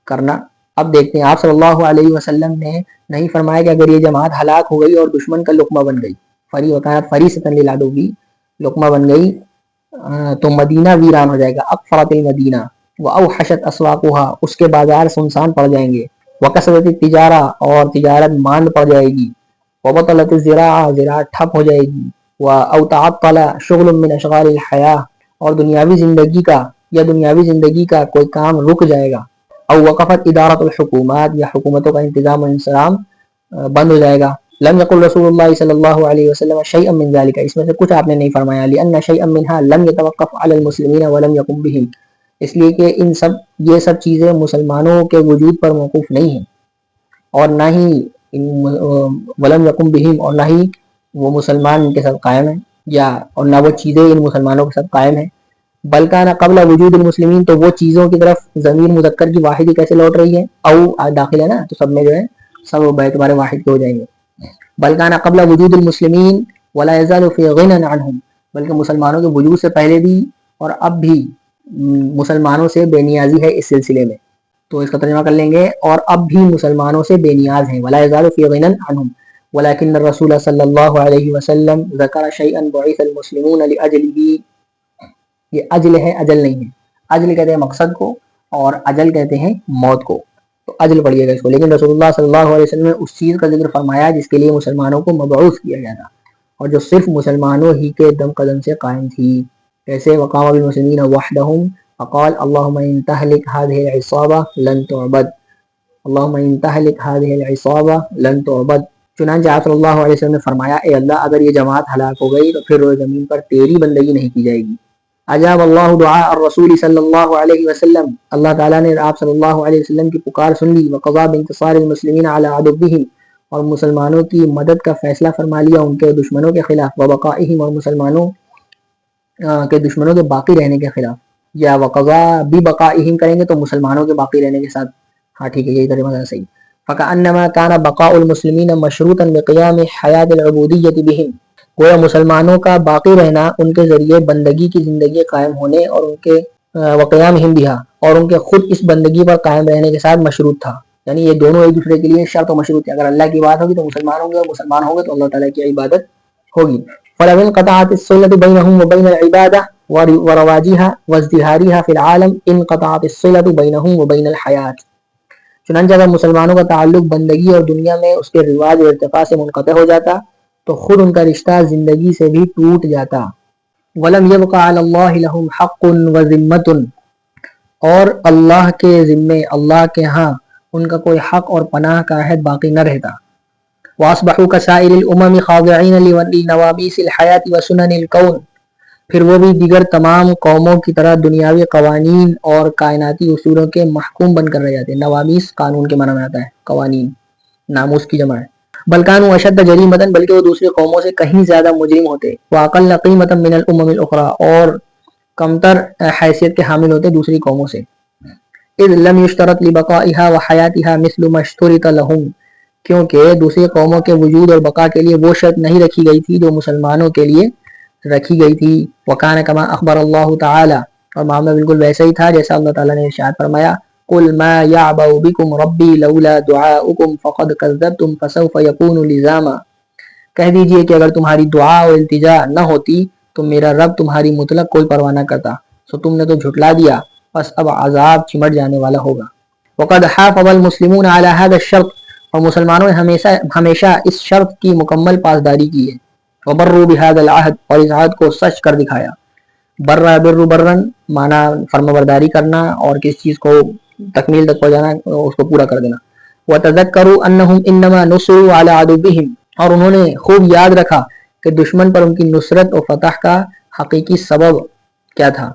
کرنا. اب دیکھتے ہیں آپ صلی اللہ علیہ وسلم نے نہیں فرمایا کہ اگر یہ جماعت ہلاک ہو گئی اور دشمن کا لقمہ بن گئی, فری ہوتا ہے فریستن للعدو بھی لقمہ بن گئی, تو مدینہ ویران ہو جائے گا. اقفرت المدینہ واوحشت اسواقها اس کے بازار سنسان پڑ جائیں گے. وکثرت التجارہ اور تجارت ماند پڑ جائے گی. وبطلت الزراعہ زراعت ٹھپ ہو جائے گی. او تعطل شغل من اشغال الحیاہ اور دنیاوی زندگی کا یا دنیاوی زندگی کا کوئی کام رک جائے گا. او وقفت ادارت الحکومات یا حکومتوں کا انتظام و انصرام بند ہو جائے گا. لم يقل رسول اللہ صلی اللہ علیہ وسلم شیئا من ذلك اس میں سے کچھ آپ نے نہیں فرمایا. لأن شیئا منها لم يتوقف على المسلمین ولم يقم بهم اس لیے کہ یہ سب چیزیں مسلمانوں کے وجود پر موقوف نہیں ہیں اور نہ ہی ولم یقم بہم اور نہ ہی وہ مسلمان ان کے ساتھ قائم ہیں یا اور نہ وہ چیزیں ان مسلمانوں کے ساتھ قائم ہیں. بلکہ نہ قبل وجود المسلمین تو وہ چیزوں کی طرف ضمیر مذکر کی واحدی کیسے لوٹ رہی ہے. او داخل ہے نا تو سب میں جو ہے سب بیعتبار واحد کے ہو جائیں گے. بلکہ نہ قبل وجود المسلمین ولا يزال في غنى عنهم بلکہ مسلمانوں کے وجود سے پہلے بھی اور اب بھی مسلمانوں سے بے نیازی ہے اس سلسلے میں. تو اس کا ترجمہ کر لیں گے اور اب بھی مسلمانوں سے بے نیاز ہیں. ولا يزال في غنى عنهم ولكن الرسول صلی اللہ علیہ وسلم ذکر شيئا بعث المسلمون لاجله یہ اجل ہے اجل نہیں ہے. اجل کہتے ہیں مقصد کو اور اجل کہتے ہیں موت کو. تو اجل پڑھیے گا اس کو. لیکن رسول اللہ صلی اللہ علیہ وسلم نے اس چیز کا ذکر فرمایا جس کے لیے مسلمانوں کو مبعوث کیا گیا تھا اور جو صرف مسلمانوں ہی کے دم قدم سے قائم تھی. جیسے وقام بالمسلمین وحدهم فقال اللهم ان تهلك هذه العصابة لن تعبد اللهم ان تهلك هذه العصابة لن تعبد. چنانچہ آپ صلی اللہ علیہ وسلم نے فرمایا اے اللہ اگر یہ جماعت ہلاک ہو گئی تو پھر روئے زمین پر تیری بندگی نہیں کی جائے گی. اجاب اللہ دعاء الرسول صلی اللہ علیہ وسلم اللہ تعالیٰ نے آپ صلی اللہ علیہ وسلم کی پکار سن لی. وقضى بانتصار المسلمین علی عدوهم اور مسلمانوں کی مدد کا فیصلہ فرما لیا ان کے دشمنوں کے خلاف. وبقائهم اور مسلمانوں کے دشمنوں کے باقی رہنے کے خلاف. یا وقضى ببقائهم کریں گے تو مسلمانوں کے باقی رہنے کے ساتھ. ہاں ٹھیک ہے یہی ترجمہ ہے صحیح. فكأنما كان بقاء المسلمین مشروطا بقیام حیات العبودیۃ بهم گویا مسلمانوں کا باقی رہنا ان کے ذریعے بندگی کی زندگی قائم ہونے اور ان کے وقیامہم بہا اور ان کے خود اس بندگی پر قائم رہنے کے ساتھ مشروط تھا. یعنی یہ دونوں ایک دوسرے کے لیے شرط و مشروط ہے. اگر اللہ کی بات ہوگی تو مسلمان ہوں گے اور مسلمان ہوں گے تو اللہ تعالیٰ کی عبادت ہوگی. فلو انقطعت الصلة بينهم وبين العبادة ورواجها وازدهارها في العالم انقطعت الصلة بينهم وبين الحياة. چنانچہ اگر مسلمانوں کا تعلق بندگی اور دنیا میں اس کے رواج اور ارتقاء سے منقطع ہو جاتا تو خود ان کا رشتہ زندگی سے بھی ٹوٹ جاتا. ولم يبق على الله لهم حق وذمة اور اللہ کے ذمے اللہ کے ہاں ان کا کوئی حق اور پناہ کا عہد باقی نہ رہتا. واصبحوا كسائر الامم خاضعين لنواميس الحياة وسنن الكون پھر وہ بھی دیگر تمام قوموں کی طرح دنیاوی قوانین اور کائناتی اصولوں کے محکوم بن کر رہ جاتے ہیں. نوامیس قانون کے معنی میں آتا ہے, قوانین ناموس کی جمع ہے. بلکان اشد جریمتاً بلکہ وہ دوسری قوموں سے کہیں زیادہ مجرم ہوتے. واقل قیمتا من الامم الاخرى اور کمتر حیثیت کے حامل ہوتے دوسری قوموں سے. اذ لم يشترط لبقائها وحياتها مثل ما اشترط لهم کیونکہ دوسری قوموں کے وجود اور بقا کے لیے وہ شرط نہیں رکھی گئی تھی جو مسلمانوں کے لیے رکھی گئی تھی. وکان کما اخبر اللہ تعالی اور معاملہ بالکل ویسا ہی تھا جیسا اللہ تعالیٰ نے ارشاد فرمایا قل ما يعبأ بكم ربي لولا دعاؤكم فقد كذبتم فسوف يكون لزاما کہہ دیجئے کہ اگر تمہاری دعا اور التجا نہ ہوتی تو میرا رب تمہاری مطلق کوئی پرواہ نہ کرتا, سو تم نے تو جھٹلا دیا, بس اب عذاب چمٹ جانے والا ہوگا. وقد حافظ المسلمون على هذا الشرط اور مسلمانوں نے ہمیشہ اس شرط کی مکمل پاسداری کی ہے. وبروا بهذا العهد اور اس عہد کو سچ کر دکھایا. برا بر برن معنی فرما برداری کرنا اور کس چیز کو تکمیل تک پہنچانا اس کو پورا کر دینا. وتذکروا انهم انما نصروا على عدوهم اور انہوں نے خوب یاد رکھا کہ دشمن پر ان کی نصرت اور فتح کا حقیقی سبب کیا تھا.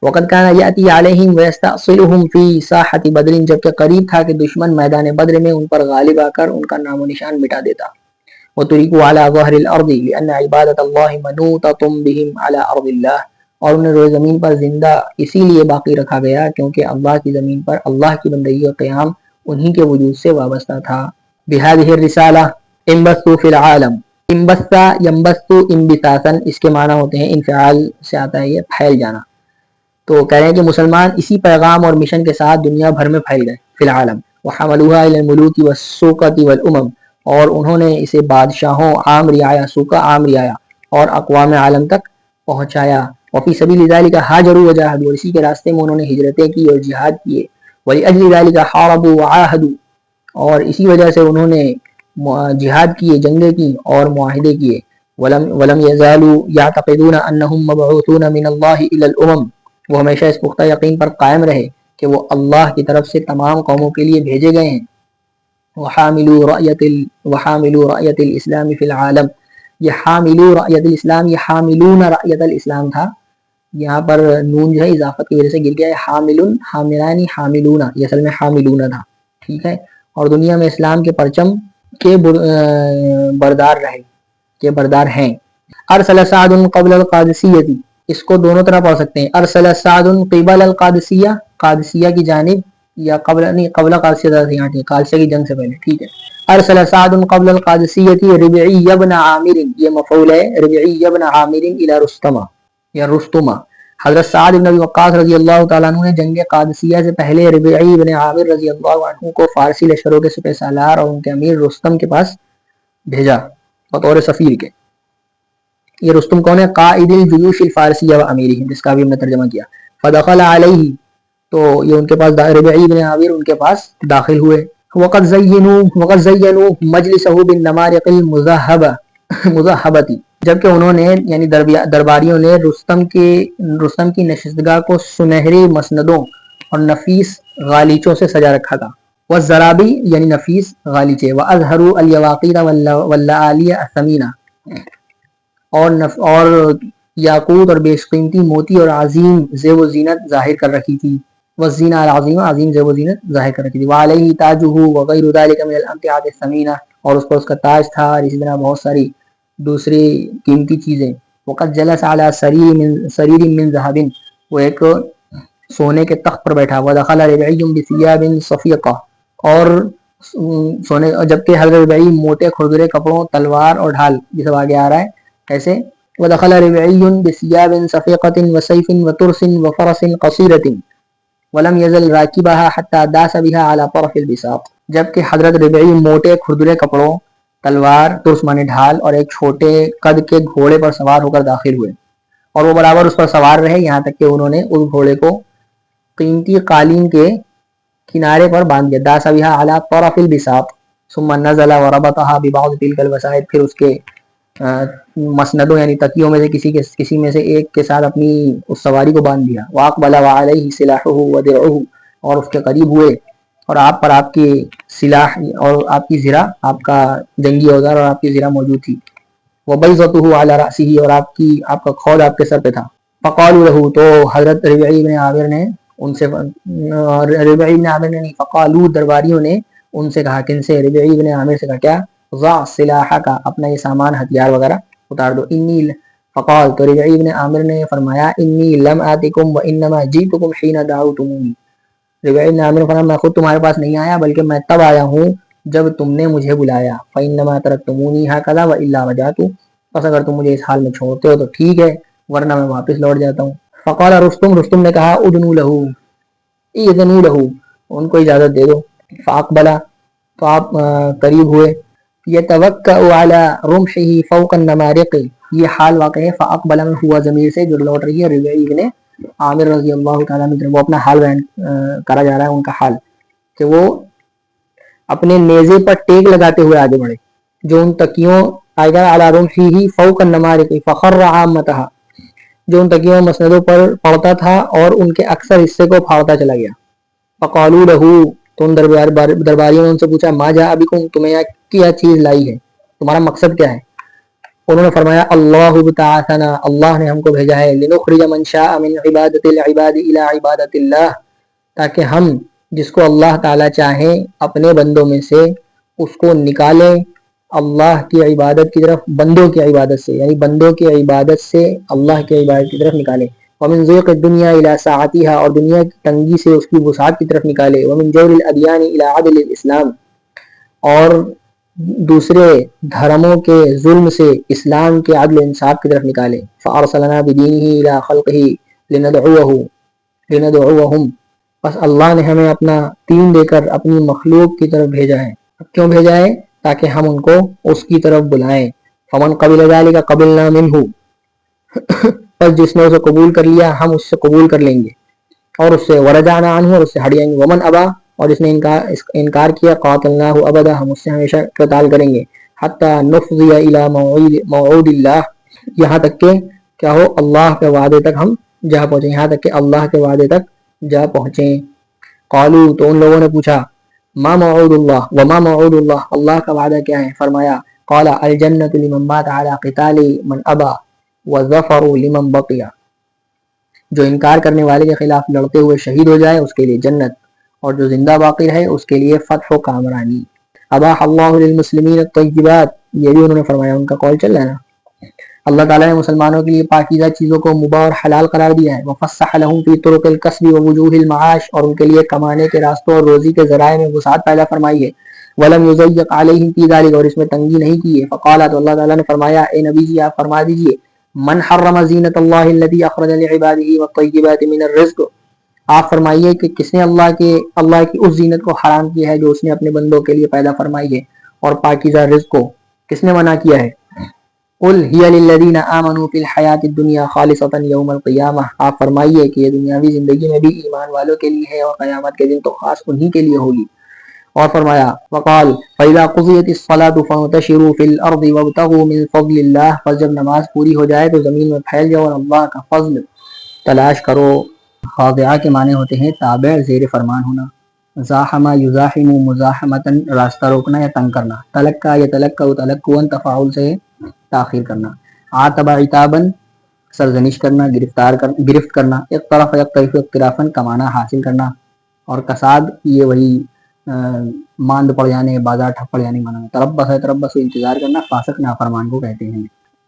وقد كان ياتي عليهم ويستأصلهم في ساحة بدر جبکہ قریب تھا کہ دشمن میدان بدر میں ان پر غالب آ کر ان کا نام و نشان مٹا دیتا. وتركوا على ظهر الارض لان عبادة الله منوطة بهم على ارض الله اور انہیں روئے زمین پر زندہ اسی لیے باقی رکھا گیا کیونکہ اللہ کی زمین پر اللہ کی بندگی اور قیام انہی کے وجود سے وابستہ تھا۔ بہذہ الرسالہ انبثوا فی العالم، انبثا ینبث انبثاثا، اس کے معنی ہوتے ہیں انفعال سے آتا ہے یہ پھیل جانا۔ تو کہہ رہے ہیں کہ مسلمان اسی پیغام اور مشن کے ساتھ دنیا بھر میں پھیل گئے، فی العالم، وحملوها الى الملوک والسوقۃ والامم، اور انہوں نے اسے بادشاہوں، عام رعایا، سوقہ عام رعایا، اور اقوام عالم تک پہنچایا۔ وفی سبیل ذلک ہاجروا وجاہدوا، اور اسی کے راستے میں انہوں نے ہجرتیں کی اور جہاد کیے۔ ولاجل ذلک حاربوا وعاہدوا، اور اسی وجہ سے انہوں نے جہاد کیے، جنگیں کی اور معاہدے کیے۔ ولم يزالوا يعتقدون انهم مبعوثون من الله الى الامم، وہ ہمیشہ اس پختہ یقین پر قائم رہے کہ وہ اللہ کی طرف سے تمام قوموں کے لیے بھیجے گئے ہیں۔ وحاملوا رأیت الاسلام فی العالم، یہ حاملوا رأیت الاسلام، یہ حاملون رأیت الاسلام تھا، یہاں پر نون جو ہے اضافت کی وجہ سے گر گیا ہے، حاملن حاملانی حاملون، یہ اصل میں حاملون تھا، ٹھیک ہے، اور دنیا میں اسلام کے پرچم کے بردار رہے، کے بردار ہیں۔ ارسل سعد قبل القادسیہ، اس کو دونوں طرح پڑھ سکتے ہیں، ارسل سعد قبل القادسیہ، قادسیہ کی جانب، یا قبل نہیں، قبل قادسیہ، قادسیہ کی جنگ سے پہلے، ٹھیک ہے۔ ارسل سعد قبل القادسیہ ربعی بن عامر، یہ مفعول ہے، ربعی بن عامر الی رستمہ یا رستمہ، حضرت سعد بن ابی وقاص رضی اللہ تعالیٰ عنہ نے جنگ قادسیہ سے پہلے ربعی بن عامر رضی اللہ عنہ کو فارسی لشکروں کے سپہ سالار اور ان کے امیر رستم کے پاس بھیجا بطور سفیر کے۔ یہ رستم کون ہے؟ قائد الجیوش الفارسیہ و امیرہم، جس کا بھی ہم نے ترجمہ کیا۔ فدخل علیہ، تو یہ ان کے پاس ربعی بن عامر ان کے پاس داخل ہوئے۔ وقد زینوا مجلسہ بالنمارق المذہبۃ، جبکہ انہوں نے یعنی درباریوں نے رستم کی نشستگاہ کو سنہری مسندوں اور نفیس غالیچوں سے سجا رکھا تھا۔ والزرابی یعنی نفیس غالیچے، واظہروا الیواقیت واللآلیہ الثمینہ، اور یاقوت اور بیش قیمتی موتی اور عظیم زیب و زینت ظاہر کر رکھی تھی، والزینہ العظیمہ، عظیم زیب و زینت ظاہر کر رکھی تھی۔ وعلیہ تاجہ وغیر ذلک من الامتعۃ الثمینہ، اور اس پر اس کا تاج تھا اور اسی طرح بہت ساری دوسری قیمتی چیزیں۔ وقد جلس علی سریر من ذہب، وہ ایک سونے کے تخت پر بیٹھا۔ ودخل ربعی بثیاب صفیقہ، اور سونے، جبکہ حضرت ربعی موٹے کھردرے کپڑوں، تلوار اور ڈھال، یہ سب آگے آ رہا ہے کیسے۔ ودخل ربعی بثیاب صفیقۃ وسیف وترس وفرس قصیرۃ ولم یزل راکبها حتی داس بها علی طرف البساط، جبکہ حضرت ربعی موٹے کھردرے کپڑوں، تلوار، ترس مانے ڈھال، اور ایک چھوٹے قد کے گھوڑے پر سوار ہو کر داخل ہوئے، اور وہ برابر اس پر سوار رہے یہاں تک کہ انہوں نے اس گھوڑے کو قیمتی قالین کے کنارے پر باندھ دیا۔ داس بها علی طرف البساط ثم نزل وربطها ببعض تلك الوسائد، پھر اس کے مسندوں یعنی تکیوں میں سے کسی میں سے ایک کے ساتھ اپنی اس سواری کو باندھ دیا۔ واقبل وعلیہ سلاحہ ودرعہ، اور اس کے قریب ہوئے اور آپ پر آپ کی سلاح اور آپ کی زرہ، آپ کا جنگی اوزار اور آپ کی زرہ موجود تھی۔ وبیضتہ علی رأسہ، اور آپ کا خود آپ کے سر پہ تھا۔ فقالوا لہ، تو حضرت ربعی بن عامر نے ان سے، ربعی بن عامر نے نہیں، فقالوا درباریوں نے ان سے کہا، کن سے؟ ربعی بن عامر سے کہا کیا؟ ضع سلاحہ کا، اپنا یہ سامان ہتھیار وغیرہ اتار دو۔ انی فقال، تو ربعی بن عامر نے فرمایا، انی لم آتکم وانما جئتکم حین دعوتمونی، ربعی بن عامر نے فرمایا میں خود تمہارے پاس نہیں آیا بلکہ میں تب آیا ہوں جب تم نے مجھے بلایا۔ فانما ترکتمونی ہکذا والا رجعت، بس اگر تم مجھے اس حال میں چھوڑتے ہو تو ٹھیک ہے، ورنہ میں واپس لوٹ جاتا ہوں۔ فقال رستم نے کہا، ادنوا لہ، اذنوا لہ، ان کو اجازت دے دو۔ فاقبلا، تو آپ قریب ہوئے۔ یتوکأ علی رمحہ فوق النمارق، یہ حال واقع ہے فاقبلا میں ہوا ضمیر سے جو لوٹ رہی ہے ربعی بن عامر رضی اللہ تعالیٰ عنہ، وہ اپنا حال بیان کرا جا رہا ہے، ان کا حال کہ وہ اپنے نیزے پر ٹیک لگاتے ہوئے آگے بڑھے، جو ان تکیوں آئے علی رمحہ فوق النمارق فخر عامتہ، جو ان تکیوں مسندوں پر پڑتا تھا اور ان کے اکثر حصے کو پھاڑتا چلا گیا۔ فقالوا لہ، تو ان درباریوں نے ان سے پوچھا، ما جاء بکم، تمہیں کیا چیز لائی ہے، تمہارا مقصد کیا ہے؟ انہوں نے فرمایا، اللہ بتعثنا، اللہ نے ہم کو بھیجا ہے، لنخرج من شاء من عبادت العباد الى عبادت اللہ، تاکہ ہم جس کو اللہ تعالیٰ چاہیں اپنے بندوں میں سے اس کو نکالیں اللہ کی عبادت کی طرف، بندوں کی عبادت سے، یعنی بندوں کی عبادت سے اللہ کی عبادت کی طرف نکالیں۔ ومن ضيق الدنيا الى ساعتها، اور دنیا کی تنگی سے اس کی وسعت کی طرف نکالے، ومن جور الادیان الى عدل الاسلام، اور دوسرے دھرموں کے ظلم سے اسلام کے عدل و انصاف کی طرف نکالے، فارسلنا بدینہ الى خلقہ لندعوہم، بس اللہ نے ہمیں اپنا دین دے کر اپنی مخلوق کی طرف بھیجا ہے۔ کیوں بھیجا ہے؟ تاکہ ہم ان کو اس کی طرف بلائیں۔ فمن قبل ذلك قبلنا منہ، پس جس نے اسے قبول کر لیا ہم اس سے قبول کر لیں گے اور اس سے، ورجعنا عنہ، اور اس سے ہٹ جائیں گے، ومن ابا، اور جس نے انکار کیا، قاتلناہ ابدا، ہم اس سے ہمیشہ قتال کریں گے، حتی نفضی الی موعود اللہ، یہاں تک کہ کیا ہو، اللہ کے وعدے تک ہم جا پہنچیں، یہاں تک کہ اللہ کے وعدے تک جا پہنچیں۔ قالو، تو ان لوگوں نے پوچھا، ما موعود اللہ، وما موعود اللہ، اللہ کا وعدہ کیا ہے؟ فرمایا، قال الجنۃ لمن مات علی قتال من ابا والظفر لمن بقی، جو انکار کرنے والے کے خلاف لڑتے ہوئے شہید ہو جائے اس کے لیے جنت، اور جو زندہ باقی رہے اس کے لیے فتح و کامرانی۔ اباح اللہ للمسلمین الطیبات، یہ بھی انہوں نے فرمایا، ان کا قول چل رہا ہے نا، اللہ تعالیٰ نے مسلمانوں کے لیے پاکیزہ چیزوں کو مباح اور حلال قرار دیا ہے، وفسح لهم فی طرق الکسب ووجوہ المعاش، اور ان کے لیے کمانے کے راستوں اور روزی کے ذرائع میں وسعت پیدا فرمائی ہے، ولم یضیق علیہم فی ذلک، اور اس میں تنگی نہیں کی ہے۔ فقال، تو اللہ تعالیٰ نے فرمایا، اے نبی جی آپ فرما دیجئے، من حرم زینت اللہ التی اخرج لعبادہ والطیبات من الرزق، آپ فرمائیے کہ کس نے اللہ کی اس زینت کو حرام کیا ہے جو اس نے اپنے بندوں کے لیے پیدا فرمائی ہے، اور پاکیزہ رزق کو کس نے منع کیا ہے؟ قل ہی للذین آمنوا فی الحیات الدنیا خالصۃ یوم القیامہ، آپ فرمائیے کہ یہ دنیاوی زندگی میں بھی ایمان والوں کے لیے ہے اور قیامت کے دن تو خاص انہی کے لیے ہوگی۔ اور فرمایا، وقال فإذا قضیت الصلاۃ فانتشروا فی الارض وابتغوا من فضل اللہ، پس جب نماز پوری ہو جائے تو زمین میں پھیل جاؤ اور اللہ کا فضل تلاش کرو۔ خاضعہ کے معنی ہوتے ہیں تابع، زیر فرمان ہونا۔ زاحمہ یزاحم مزاحمتاً، راستہ روکنا یا تنگ کرنا۔ تلقا یتلقا تلقواً، تفاعل سے تاخیر کرنا۔ عاتبہ عتاباً، سرزنش کرنا، گرفت کرنا۔ اقترف یقترف اقترافاً، کمانا، حاصل کرنا۔ اور کساد، یہ وہی ماند پڑ جانے، بازار ٹھپ پڑ جانے مانا۔ تربص ہے، تربص انتظار کرنا، فاسق نافرمان کو کہتے ہیں۔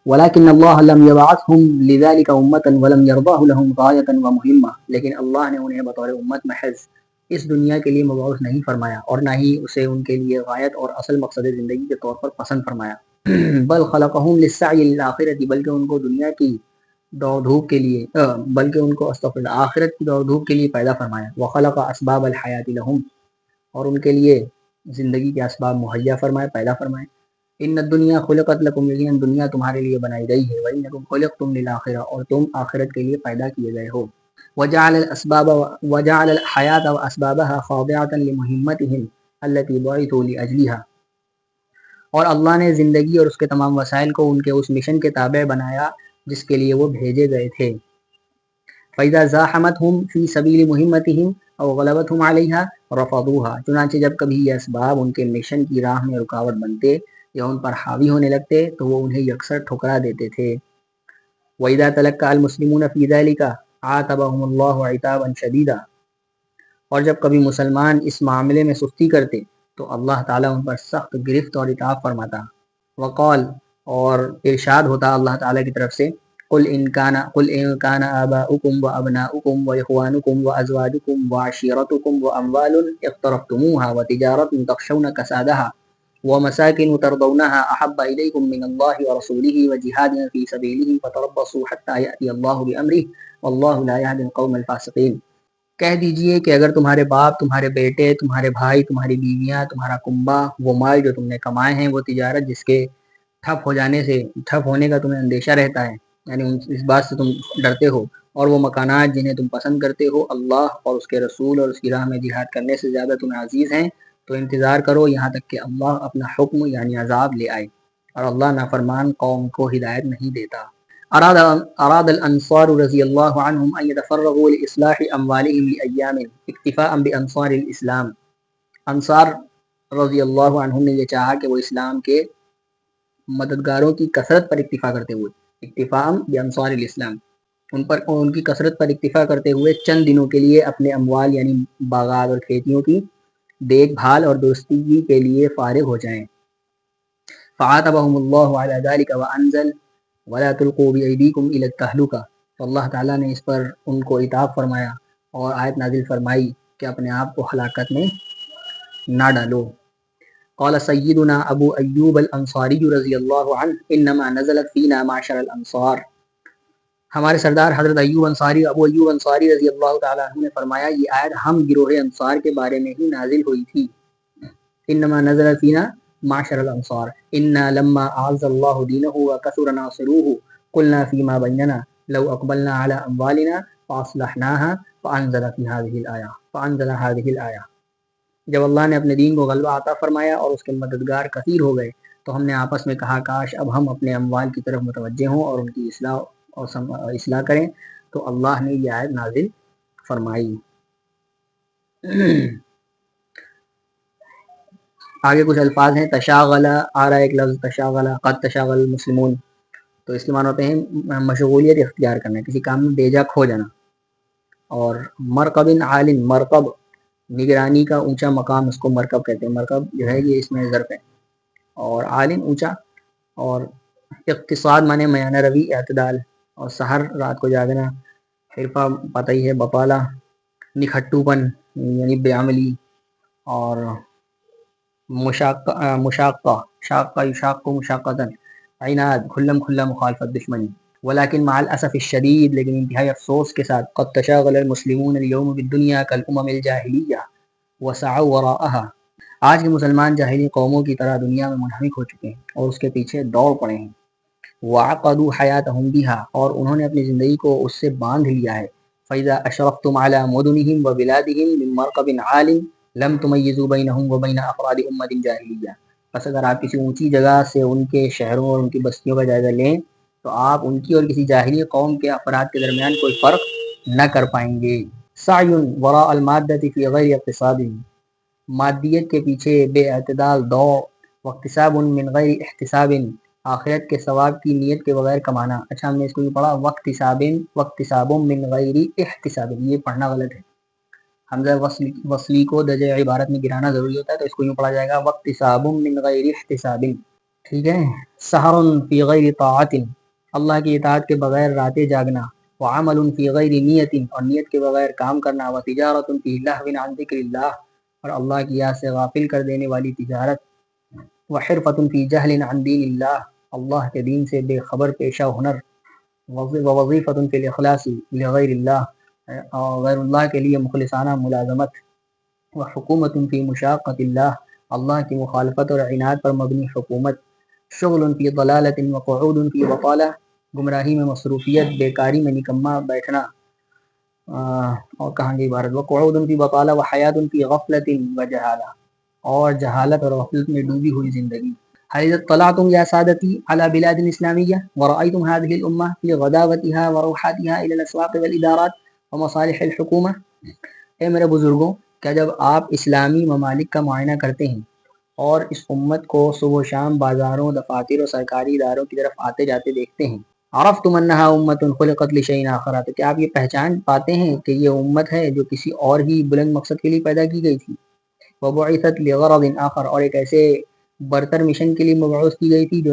ولیکن اللہ لم یبعثہم لذلک امۃ ولم یرضہ لہم غایۃ ومہمہ، لیکن اللہ نے انہیں بطور امت محض اس دنیا کے لیے مبعوث نہیں فرمایا اور نہ ہی اسے ان کے لیے غایت اور اصل مقصد زندگی کے طور پر پسند فرمایا، بل خلقہم للسعی للآخرۃ، بلکہ ان کو دنیا کی دوڑ دھوپ کے لیے بلکہ ان کو آخرت کی دوڑ دھوپ کے لیے پیدا فرمایا۔ وخلق اسباب الحیات لہم، اور ان کے لیے زندگی کے اسباب مہیا فرمائے، پیدا فرمائے۔ ان الدنیا خلقت لکم، لیکن دنیا تمہارے لیے بنائی گئی ہے، وانکم خلقتم للآخرہ، اور تم آخرت کے لیے پیدا کیے گئے ہو۔ وجعل الحیات واسبابها خاضعة لمہمتہم التي بعثوا لاجلها، اور اللہ نے زندگی اور اس کے تمام وسائل کو ان کے اس مشن کے تابع بنایا جس کے لیے وہ بھیجے گئے تھے۔ فإذا زاحمتهم في سبيل مهمتهم أو غلبتهم عليها رفضوها، چنانچہ جب کبھی یہ اسباب ان کے مشن کی راہ میں رکاوٹ بنتے یا ان پر حاوی ہونے لگتے تو وہ انہیں یکسر ٹھکرا دیتے تھے۔ وإذا تلقى المسلمون في ذلك عاتبهم الله عتابا شديدا، اور جب کبھی مسلمان اس معاملے میں سستی کرتے تو اللہ تعالیٰ ان پر سخت گرفت اور عتاب فرماتا۔ وقال، اور ارشاد ہوتا اللہ تعالیٰ کی طرف سے، قل ان كان آباؤكم وابناؤكم واخوانكم وازواجكم وعشيرتكم واموال اقترفتموها وتجارة تخشون كسادها ومساكن ترضونها احب اليكم من الله ورسوله وجهاد في سبيله فتربصوا حتى يأتي الله بأمره والله لا يهدي القوم الفاسقين، کہہ دیجئے کہ اگر تمہارے باپ، تمہارے بیٹے، تمہارے بھائی، تمہاری بیویاں، تمہارا کنبہ، وہ مال جو تم نے کمائے ہیں، وہ تجارت جس کے ٹھپ ہونے کا تمہیں اندیشہ رہتا ہے، یعنی اس بات سے تم ڈرتے ہو، اور وہ مکانات جنہیں تم پسند کرتے ہو اللہ اور اس کے رسول اور اس کی راہ میں جہاد کرنے سے زیادہ تمہیں عزیز ہیں، تو انتظار کرو یہاں تک کہ اللہ اپنا حکم یعنی عذاب لے آئے، اور اللہ نافرمان قوم کو ہدایت نہیں دیتا۔ اراد الانصار رضی اللہ عنہم ان يتفرغوا لاصلاح اموالهم لایام اکتفاء بانصار الاسلام، انصار رضی اللہ عنہم نے یہ چاہا کہ وہ اسلام کے مددگاروں کی کثرت پر اکتفا کرتے ہوئے، اکتفاء بانصار الاسلام، ان کی کثرت پر اکتفا کرتے ہوئے چند دنوں کے لیے اپنے اموال یعنی باغات اور کھیتیوں کی دیکھ بھال اور درستگی کے لیے فارغ ہو جائیں۔ فعاتبهم اللہ علی ذلك وانزل ولا تلقوا بأیدیکم الی التہلکہ، تو اللہ تعالیٰ نے اس پر ان کو عتاب فرمایا اور آیت نازل فرمائی کہ اپنے آپ کو ہلاکت میں نہ ڈالو۔ قال سیدنا ابو ایوب الانصاری رضی اللہ عنہ انما نزلت فینا معشر الانصار، ہمارے سردار حضرت ابو ایوب انصاری رضی اللہ تعالیٰ عنہ نے فرمایا یہ آیت ہم گروہ انصار کے بارے میں ہی نازل ہوئی تھی۔ انما نزلت فینا معشر الانصار انا لما اعز اللہ دینہ وکثر ناصروہ قلنا فیما بیننا لو اقبلنا علی اموالنا فاصلحناها فانزل هذه الآیہ، جب اللہ نے اپنے دین کو غلبہ عطا فرمایا اور اس کے مددگار کثیر ہو گئے تو ہم نے آپس میں کہا کاش اب ہم اپنے اموال کی طرف متوجہ ہوں اور ان کی اصلاح کریں، تو اللہ نے یہ آیت نازل فرمائی۔ آگے کچھ الفاظ ہیں، تشاغل آ رہا ہے ایک لفظ تشاغل، قد تشاغل المسلمون، تو اس کے معنی ہوتے ہیں مشغولیت اختیار کرنا، کسی کام میں بے جا کھو جانا۔ اور مرکب عالٍ، مرکب نگرانی کا اونچا مقام، اس کو مرکب کہتے ہیں، مرکب جو ہے یہ اس میں ظرف ہے، اور عالٍ اونچا، اور اقتصاد مانے میانہ روی اعتدال، اور سحر رات کو جاگنا، حرفہ پتہ ہی ہے بپالہ، نکھٹو پن یعنی بے عملی، اور شاقہ یشاق مشاقتاً، عناد کھلم کھلا مخالفت دشمنی۔ ولیکن مع الاسف الشدید، لیکن انتہائی افسوس کے ساتھ، قد تشاغل المسلمون اليوم بالدنیا کالامم الجاہلیہ وسعوا وراءها، آج کے مسلمان جاہلی قوموں کی طرح دنیا میں منہمک ہو چکے ہیں اور اس کے پیچھے دوڑ پڑے ہیں۔ وعقدوا حیاتهم بها، اور انہوں نے اپنی زندگی کو اس سے باندھ لیا ہے۔ فاذا اشرفتم على مدنهم وبلادهم من مرکب عال لم تمیزوا بینهم وبین افراد امت جاہلیہ، پس اگر آپ کسی اونچی جگہ سے ان کے شہروں اور ان کی بستیوں کا جائزہ لیں تو آپ ان کی اور کسی جاہلی قوم کے افراد کے درمیان کوئی فرق نہ کر پائیں گے۔ سعی وراء المادۃ فی غیر اقتصاد، مادیت کے پیچھے بے اعتدال دوڑ، واکتساب من غیر احتساب، آخرت کے ثواب کی نیت کے بغیر کمانا۔ اچھا ہم نے اس کو یہ پڑھا واکتساب من غیر احتساب، یہ پڑھنا غلط ہے، حمزہ وصلی کو درجہ عبارت میں گرانا ضروری ہوتا ہے، تو اس کو یوں پڑھا جائے گا واکتساب من غیر احتساب، ٹھیک ہے۔ سحر فی غیر طاعت، اللہ کی اطاعت کے بغیر راتیں جاگنا، وعمل فی غیر نیت، اور نیت کے بغیر کام کرنا، وتجارت فی لہو عن ذکر اللہ، اور اللہ کی یاد سے غافل کر دینے والی تجارت، وحرفۃ فی جہل عن دین اللہ، اللہ کے دین سے بے خبر پیشہ ہنر، ووظیفۃ فی الاخلاص لغیر اللہ، اور غیر اللہ کے لیے مخلصانہ ملازمت، وحکومت فی مشاقۃ اللہ، اللہ کی مخالفت اور عناد پر مبنی حکومت، شغل فی ضلالۃ وقعود فی بطالہ، گمراہی میں مصروفیت، بیکاری میں نکما بیٹھنا، اور کہاں گئی عبارت، وقعود فی بطالہ وحیات فی غفلۃ وجہالہ، اور جہالت اور غفلت میں ڈوبی ہوئی زندگی۔ حیث اطلعتم یا سادتی علی بلاد اسلامیہ ورأیتم هذه الامہ فی غداوتها وروحاتها الى الاسواق والادارات ومصالح الحکومہ، اے میرے بزرگوں، کیا جب آپ اسلامی ممالک کا معائنہ کرتے ہیں اور اس امت کو صبح و شام بازاروں، دفاتر اور سرکاری اداروں کی طرف آتے جاتے دیکھتے ہیں، عرفتم انہا امت خلقت لشیء آخر، تو کیا آپ یہ پہچان پاتے ہیں کہ یہ امت ہے جو کسی اور ہی بلند مقصد کے لیے پیدا کی گئی تھی، وبعثت لغرض آخر، اور ایک ایسے برتر مشن کے لیے مبعوث کی گئی تھی جو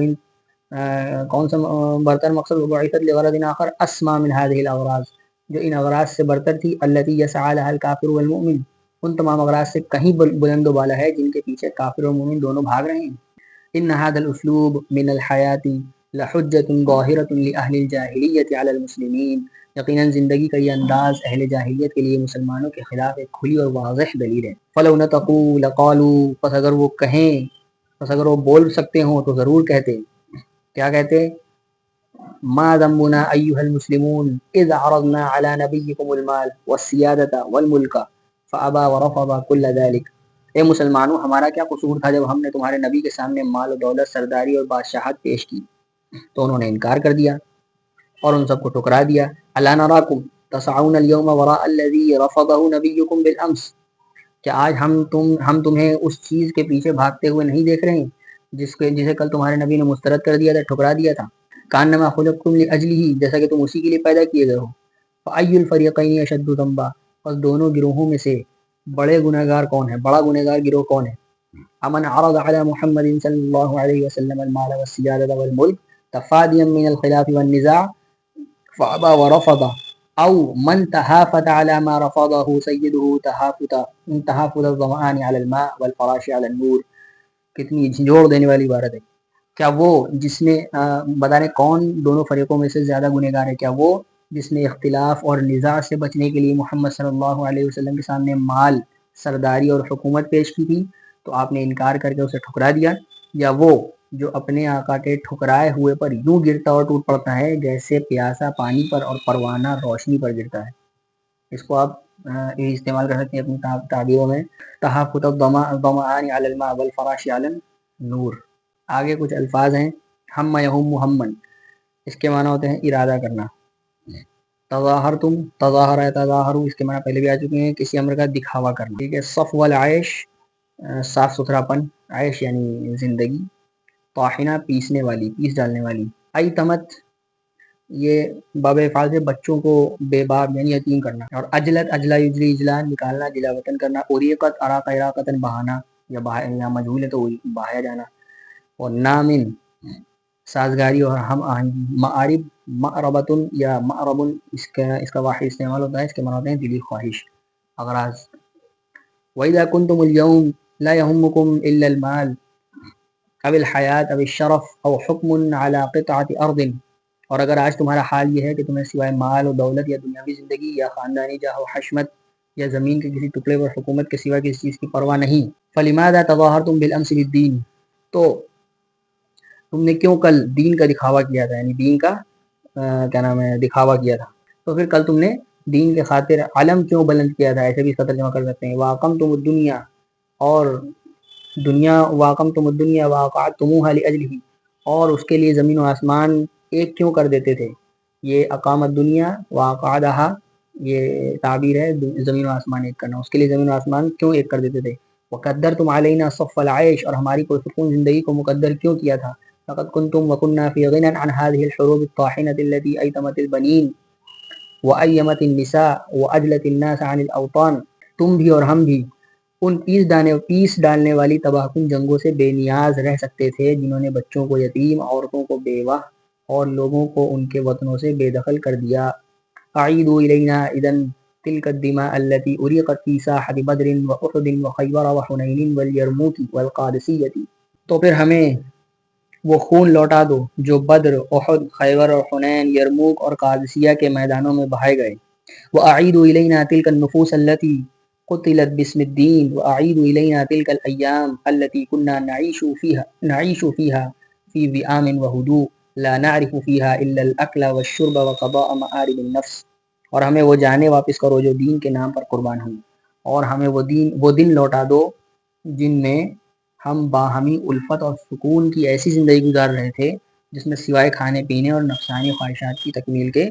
کون سا برتر مقصد، وبعثت لغرض آخر اسمى من هذه الاغراض، جو ان اغراض سے برتر تھی، التي يسعى لها الكافر والمؤمن، ان تمام اغراض سے کہیں بلند و بالا ہے جن کے پیچھے کافر اور مومن دونوں بھاگ رہے ہیں۔ ان هذا الاسلوب من الحیات لحجۃ ظاہرۃ لاہل الجاہلیۃ علی المسلمین، یقیناً زندگی کا یہ انداز اہل جاہلیت کے لیے مسلمانوں کے خلاف ایک کھلی اور واضح دلیل ہے۔ فلو نطقوا لقالوا، پس اگر وہ کہیں، پس اگر وہ بول سکتے ہوں تو ضرور کہتے، کیا کہتے، ما ذنبنا ایها المسلمون اذ عرضنا على نبيكم المال والسیادة والملک فابى ورفض كل ذلك، اے مسلمانوں ہمارا کیا قصور تھا جب ہم نے تمہارے نبی کے سامنے مال و دولت، سرداری اور بادشاہت پیش کی تو انہوں نے انکار کر دیا اور ان سب کو ٹھکرا دیا۔ الا نراکم تسعون اليوم وراء الذي رفضه نبيكم بالامس، کہ آج ہم تمہیں اس چیز کے پیچھے بھاگتے ہوئے نہیں دیکھ رہے ہیں جسے کل تمہارے نبی نے مسترد کر دیا تھا، ٹھکرا دیا تھا۔ کانما خلقتم لاجلہ، جیسا کہ تم اسی کے لیے پیدا کیے گئے ہو۔ فای الفریقین اشد ذنبا، اور دونوں گروہوں میں سے بڑے گنہگار کون ہے، بڑا گنہگار گروہ کون ہے؟ امن عرض علی محمد صلی اللہ علیہ وسلم المال والسیادة والملک تفادیا من الخلاف والنزاع فابا ورفض او من تحافت على ما رفضه سيده تحافت الظمآن على الماء والفراش على النور. کتنی جھنجھوڑ دینے والی عبارت ہے. کیا وہ جس نے بتانے کون دونوں فریقوں میں سے زیادہ گنہگار ہے؟ کیا وہ جس نے اختلاف اور نزاع سے بچنے کے لیے محمد صلی اللہ علیہ وسلم کے سامنے مال، سرداری اور حکومت پیش کی تھی تو آپ نے انکار کر کے اسے ٹھکرا دیا، یا وہ جو اپنے آقا کے ٹھکرائے ہوئے پر یوں گرتا اور ٹوٹ پڑتا ہے جیسے پیاسا پانی پر اور پروانہ روشنی پر گرتا ہے؟ اس کو آپ یہ استعمال کر سکتے ہیں اپنی تعبیروں میں، تحافت الظمآن علی الماء والفراش علی النور. آگے کچھ الفاظ ہیں. ہم یہم محمد، اس کے معنی ہوتے ہیں ارادہ کرنا. تظاہر تم، تظاہر ہے تظاہر، اس کے معنی پہلے بھی آ چکے ہیں، کسی امر کا دکھاوا کرنا. ٹھیک ہے. صف والعیش، صاف ستھرا پن، عیش یعنی زندگی. طاحنہ، پیسنے والی، پیس ڈالنے والی. ایتمت، یہ باب افعال سے بچوں کو بے باب یعنی یتیم کرنا. اور اجلت، اجلا یجلی اجلان، نکالنا، جلا وطن کرنا. اریقت، اراق اراقتن، بہانا، یا مجہول ہے تو بہایا جانا. اور نامن، سازگاری اور ہم آہنگی. معارب، معربتن یا معربن، اس کا واحد استعمال ہوتا ہے، اس کے معنی ہوتے ہیں دلی خواہش، اغراض. وَإِذَا كُنْتُمُ الْيَوْمَ لَا يَهُمُّكُمْ إِلَّا الْمَالُ أَوِ الْحَيَاةُ أَوِ الشَّرَفُ أَوْ حُكْمٌ عَلَى قِطْعَةِ أَرْضٍ. اور اگر آج تمہارا حال یہ ہے کہ تمہیں سوائے مال و دولت یا دنیاوی زندگی یا خاندانی جاہ و حشمت یا زمین کے کسی ٹکڑے پر حکومت کے سوا کسی چیز کی پرواہ نہیں. فَلِمَاذَا تَظَاهَرْتُمْ بِالْأَمْسِ بِالدِّينِ، تو تم نے کیوں کل دین کا دکھاوا کیا تھا، یعنی دین کا کیا نام ہے دکھاوا کیا تھا، تو پھر کل تم نے دین کے خاطر علم کیوں بلند کیا تھا؟ ایسے بھی اس کا ترجمہ کر سکتے ہیں. وَأَقَمْتُمُ الدُّنْيَا، اور دنیا، وَأَقَمْتُمُ الدُّنْيَا وَأَقَعَدْتُمُوهَا لِأَجْلِهِ، اور اس کے لیے زمین و آسمان ایک کیوں کر دیتے تھے. یہ اقامت دنیا وَأَقَعَدَهَا یہ تعبیر ہے زمین و آسمان ایک کرنا، اس کے لیے زمین و آسمان کیوں ایک کر دیتے تھے. وَقَدَّرْتُمْ عَلَيْنَا صَفَّ الْعَيْشِ، اور ہماری پرسکون زندگی کو مقدر کیوں کیا تھا. لقد كنتم وكنا في غنى عن هذه الحروب الطاحنة التي أيتمت البنين وأيمت النساء وأجلت الناس عن الأوطان. تم بھی اور ہم بھی ان پیس ڈالنے والی تباہ کن جنگوں سے بے نیاز رہ سکتے تھے جنہوں نے بچوں کو یتیم، عورتوں کو بیوہ اور لوگوں کو ان کے وطنوں سے بے دخل کر دیا. اعیدوا الینا اذن تلك الدماء التي اریقت في ساحة بدر وأحد وخیبر وحنین والیرموک والقادسیة. تو پھر ہمیں وہ خون لوٹا دو جو بدر، احد، خیبر اور حنین، یرموک اور قادسیہ کے میدانوں میں بہائے گئے. وَأَعِيدُوا إِلَيْنَا تِلْكَ النُّفُوسَ الَّتِي قُتِلَتْ بِاسْمِ الدِّينِ وَأَعِيدُوا إِلَيْنَا تِلْكَ الْأَيَّامَ الَّتِي كُنَّا نَعِيشُ فِيهَا فِي وِئَامٍ وَهُدُوءٍ لَا نَعْرِفُ فِيهَا إِلَّا الْأَكْلَ وَالشُّرْبَ وَقَضَاءَ مَآرِبِ النَّفْسِ. اور ہمیں وہ جانیں واپس کرو جو دین کے نام پر قربان ہوئی، اور ہمیں وہ دن لوٹا دو جن میں ہم باہمی الفت اور سکون کی ایسی زندگی گزار رہے تھے جس میں سوائے کھانے پینے اور نفسانی خواہشات کی تکمیل کے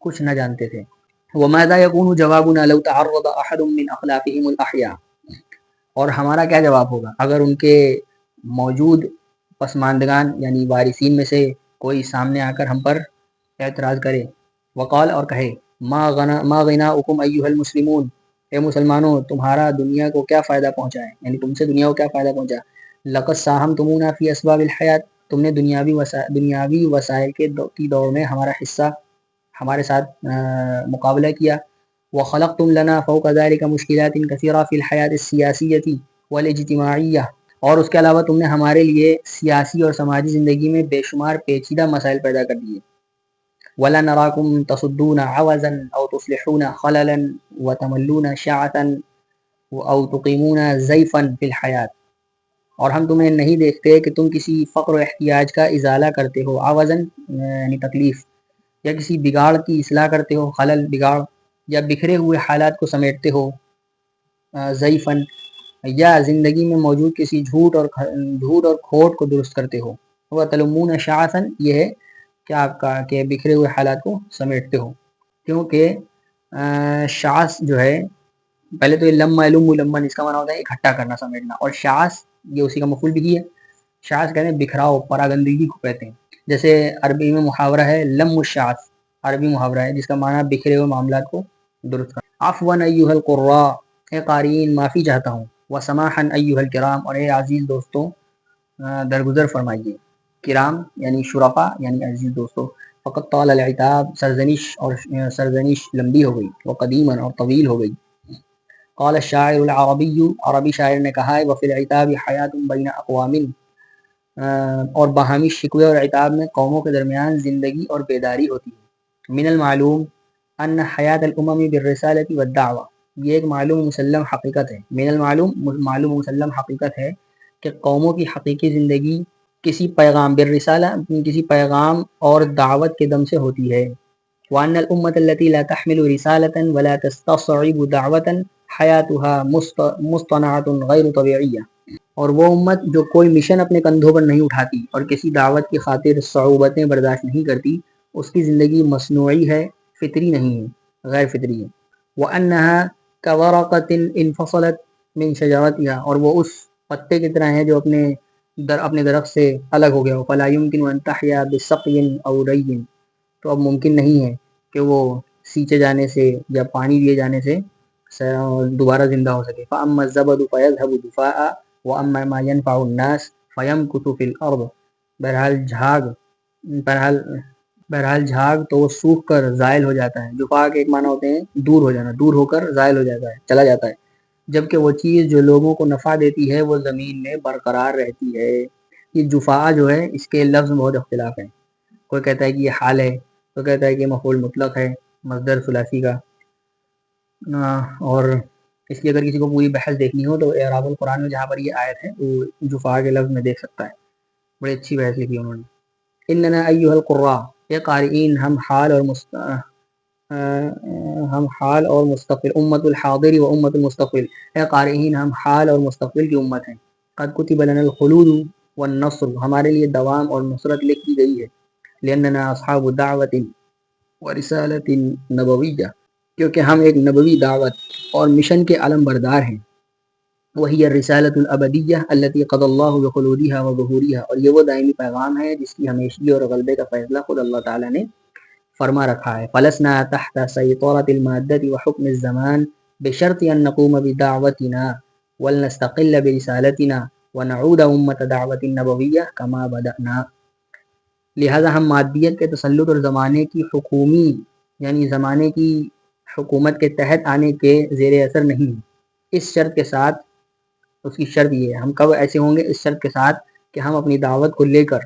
کچھ نہ جانتے تھے. وَمَاذَا يَكُونُ جَوَابُنَا لَوْ تَعَرَّضَ أَحَدٌ مِّنْ أَخْلَافِهِمُ الْأَحْيَاءِ، اور ہمارا کیا جواب ہوگا اگر ان کے موجود پسماندگان یعنی وارثین میں سے کوئی سامنے آ کر ہم پر اعتراض کرے. وقال، اور کہے، ما غناؤکم ایھا المسلمون، اے مسلمانوں تمہارا دنیا کو کیا فائدہ پہنچا ہے، یعنی تم سے دنیا کو کیا فائدہ پہنچا. لقد ساہمتمونا فی اسباب الحیات، تم نے دنیاوی وسائل کی دوڑ میں ہمارے ساتھ مقابلہ کیا. وخلقتم لنا فوق ذلك مشکلات کثیرہ فی الحیات السیاسیۃ والاجتماعیہ، اور اس کے علاوہ تم نے ہمارے لیے سیاسی اور سماجی زندگی میں بے شمار پیچیدہ مسائل پیدا کر دیے. ولا نراکم تصدون عوزا او تصلحون خللا وتملون شعثا او تقیمون زیفا فی الحیات، اور ہم تمہیں نہیں دیکھتے کہ تم کسی فقر و احتیاج کا ازالہ کرتے ہو، عوضاً یعنی تکلیف، یا کسی بگاڑ کی اصلاح کرتے ہو، خلل بگاڑ، یا بکھرے ہوئے حالات کو سمیٹتے ہو، ضعیفاً، یا زندگی میں موجود کسی جھوٹ اور کھوٹ کو درست کرتے ہو. وہ تلمون شعثاً یہ ہے کہ آپ کا کہ بکھرے ہوئے حالات کو سمیٹتے ہو، کیونکہ شعث جو ہے پہلے تو یہ لمن اس کا معنی ہوتا ہے اکٹھا کرنا، سمیٹنا، اور شعث یہ اسی کا مفعول بھی ہے. شعث کہتے ہیں بکھراؤ، پراگندگی کو کہتے ہیں. جیسے عربی میں محاورہ ہے لم الشعث، عربی محاورہ ہے جس کا معنی بکھرے ہوئے معاملات کو درست کرنا. عفواً ایھا القراء، اے قارئین معافی چاہتا ہوں. وسماحاً ایھا الکرام، اور اے عزیز دوستوں درگزر فرمائیے. کرام یعنی شرفا یعنی عزیز دوستوں. فقط طال العتاب، سرزنش لمبی ہو گئی، وقدیما اور طویل ہو گئی۔ قال الشاعر العربی، عربی شاعر نے کہا ہے، وفی العتاب حیات بین اقوام، اور باہمی شکوے اور عتاب میں قوموں کے درمیان زندگی اور بیداری ہوتی ہے۔ من المعلوم ان حیات الامم بالرسالۃ والدعوہ، یہ ایک معلوم مسلم حقیقت ہے۔ من المعلوم، معلوم مسلم حقیقت ہے کہ قوموں کی حقیقی زندگی کسی پیغام بالرسالہ، کسی پیغام اور دعوت کے دم سے ہوتی ہے۔ وان الامۃ التي لا تحمل رسالۃ ولا تستصعب دعوۃ حیاتها مصطنعۃ غیر طبیعیہ، اور وہ امت جو کوئی مشن اپنے کندھوں پر نہیں اٹھاتی اور کسی دعوت کی خاطر صعوبتیں برداشت نہیں کرتی، اس کی زندگی مصنوعی ہے، فطری نہیں ہے، غیر فطری ہے۔ وَأَنَّهَا كَوَرَقَةٍ انفصلت من شجرتها، اور وہ اس پتے کی طرح ہے جو اپنے درخت سے الگ ہو گیا ہو۔ فَلَا يُمْكِنُ أَن تَحْيَا بِسَقْيٍ أَوْ رَيٍّ، تو اب ممکن نہیں ہے کہ وہ سینچے جانے سے یا پانی دیے جانے سے دوبارہ زندہ ہو سکے۔ فَأَمَّا الزَّبَدُ فَيَذْهَبُ جُفَاءً وَأَمَّا مَا يَنْفَعُ النَّاسَ فَيَمْكُثُ فِي الْأَرْضِ، بہرحال جھاگ تو وہ سوکھ کر زائل ہو جاتا ہے۔ جفا کے ایک معنی ہوتے ہیں دور ہو جانا، دور ہو کر زائل ہو جاتا ہے، چلا جاتا ہے، جبکہ وہ چیز جو لوگوں کو نفع دیتی ہے وہ زمین میں برقرار رہتی ہے۔ یہ جفا جو ہے اس کے لفظ میں بہت اختلاف ہے، کوئی کہتا ہے کہ یہ حال ہے، کوئی کہتا ہے کہ یہ مفعول مطلق ہے مصدر ثلاثی کا۔ اور اس کی اگر کسی کو پوری بحث دیکھنی ہو تو اعراب القرآن میں جہاں پر یہ آیت ہے وہ جفا کے لفظ میں دیکھ سکتا ہے، بڑی اچھی بحث لکھی انہوں نے۔ اننا ایھا القراء، اے قارئین، ہم حال اور مستقبل، امت الحاضر و امت المستقبل، اے قارئین ہم حال اور مستقبل کی امت ہیں۔ قد کتب لنا الخلود والنصر، ہمارے لیے دوام اور نصرت لکھ دی گئی ہے۔ لأننا اصحاب دعوت ورسالت نبویہ، کیونکہ ہم ایک نبوی دعوت اور مشن کے علم بردار ہیں۔ وہی الرسالۃ الابدیہ التي قضى اللہ بخلودها وظہورها، اور یہ وہ دائمی پیغام ہے جس کی ہمیشگی اور غلبے کا فیصلہ خود اللہ تعالیٰ نے فرما رکھا ہے۔ فلسنا تحت سیطرۃ المادۃ وحکم الزمان بشرط ان نقوم بدعوتنا ولنستقل برسالتنا ونعود امۃ دعوت نبویہ کما بدأنا، لہذا ہم مادیت کے تسلط اور زمانے کی حکومی یعنی زمانے کی حکومت کے تحت آنے کے زیر اثر نہیں ہیں، اس شرط کے ساتھ، اس کی شرط یہ ہے، ہم کب ایسے ہوں گے؟ اس شرط کے ساتھ کہ ہم اپنی دعوت کو لے کر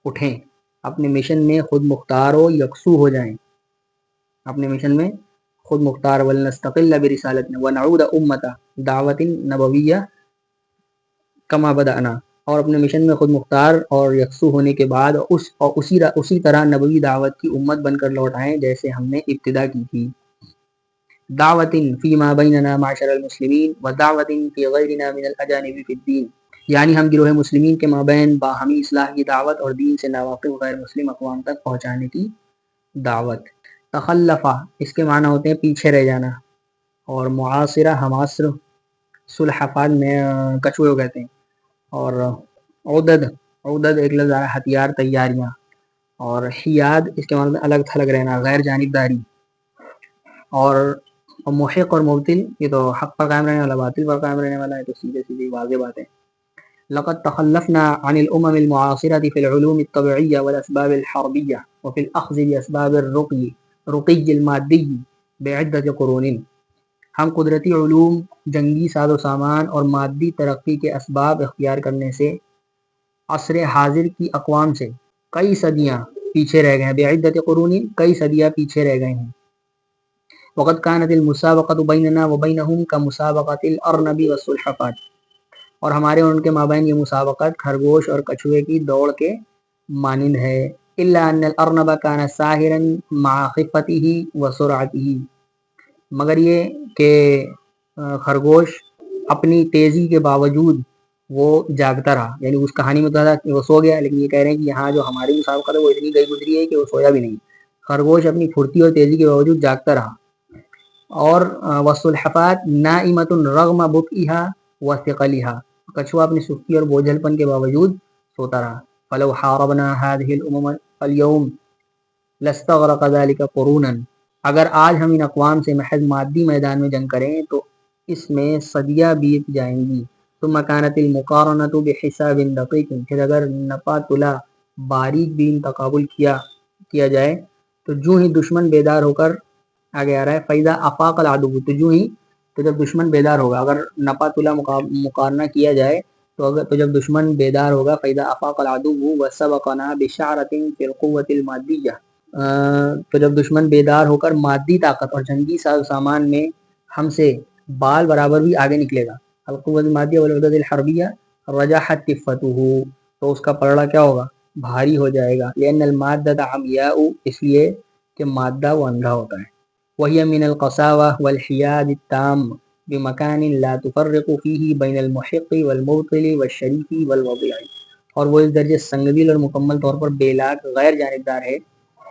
اٹھیں، اپنے مشن میں خود مختار و یکسو ہو جائیں، اپنے مشن میں خود مختار، ولنستقل برسالتنا ونعود امۃ دعوت نبویہ کما بدأنا، اور اپنے مشن میں خود مختار اور یکسو ہونے کے بعد اسی طرح نبوی دعوت کی امت بن کر لوٹ آئیں جیسے ہم نے ابتدا کی تھی۔ دعوت فیما بیننا معشر المسلمین ودعوت فی غیرنا من الاجانب فی الدین، یعنی ہم گروہ مسلمین کے مابین باہمی اصلاح کی دعوت اور دین سے ناواقف غیر مسلم اقوام تک پہنچانے کی دعوت۔ تخلفہ، اس کے معنی ہوتے ہیں پیچھے رہ جانا، اور معاصرہ ہمعصر، سلحفات میں کچھوے کو کہتے ہیں، اور عدد ایک لفظ آیا ہتھیار، تیاریاں، اور حیاد اس کے معنی الگ تھلگ رہنا، غیر جانبداری، اور محق اور مبتل، یہ تو حق پر قائم رہنے والا، باطل پر قائم رہنے والا ہے، تو سیدھے سیدھی واضح بات ہے۔ لقد تخلفنا عن الامم المعاصرة في العلوم الطبيعية والاسباب الحربية وفي الاخذ باسباب رقي المادي بعدة قرون، ہم قدرتی علوم، جنگی ساز و سامان اور مادی ترقی کے اسباب اختیار کرنے سے عصر حاضر کی اقوام سے کئی صدیاں پیچھے رہ گئے ہیں، بعدت قرون، کئی صدیاں پیچھے رہ گئے ہیں۔ وقد كانت المسابقة بيننا وبينهم كمسابقة الارنب والسلحفاة، اور ہمارے اور ان کے مابین یہ مسابقت خرگوش اور کچھوے کی دوڑ کے مانند ہے۔ الا ان الارنب كان ساهرا مع خفته وسرعته، مگر یہ کہ خرگوش اپنی تیزی کے باوجود وہ جاگتا رہا، یعنی اس کہانی میں تو کہ وہ سو گیا، لیکن یہ کہہ رہے ہیں کہ یہاں جو ہماری مسابقت ہے وہ اتنی گئی گزری ہے کہ وہ سویا بھی نہیں، خرگوش اپنی پھرتی اور تیزی کے باوجود جاگتا رہا۔ اور والسلحفات نائمۃ رغم بطئها وثقلها، کچھوا اپنی سستی اور بوجھل پن کے باوجود سوتا رہا۔ فلو حاربنا هذه الامم اليوم لاستغرق ذلك قرونا، اگر آج ہم ان اقوام سے محض مادی میدان میں جنگ کریں تو اس میں صدیاں بیت جائیں گی۔ ثم كانت المقارنة بحساب دقیق، پھر اگر نپا تلا باریک بین تقابل کیا کیا جائے تو جو ہی دشمن بیدار ہو کر آگے آ رہا ہے فیضا افاق العدو، تو جب دشمن بیدار ہوگا، اگر نپا تلا مقارنہ کیا جائے تو جب دشمن بیدار ہوگا فیضا افاق العدو وسبقنا بشعرۃ فی القوۃ المادیہ، تو جب دشمن بیدار ہو کر مادی طاقت اور جنگی ساز و سامان میں ہم سے بال برابر بھی آگے نکلے گا، القوۃ المادیہ والعدد الحربیہ رجحت طفتہ، تو اس کا پلڑا کیا ہوگا؟ بھاری ہو جائے گا، لأن المادۃ عمیاء، اس لیے کہ مادہ وہ اندھا ہوتا ہے، وہی من القساوہ والحیاد التام بمکان لا تفرق فیہ بین المحق والمبطل والشریف والوضیع، اور وہ اس درجے سنگدل اور مکمل طور پر بے لاگ غیر جانبدار ہے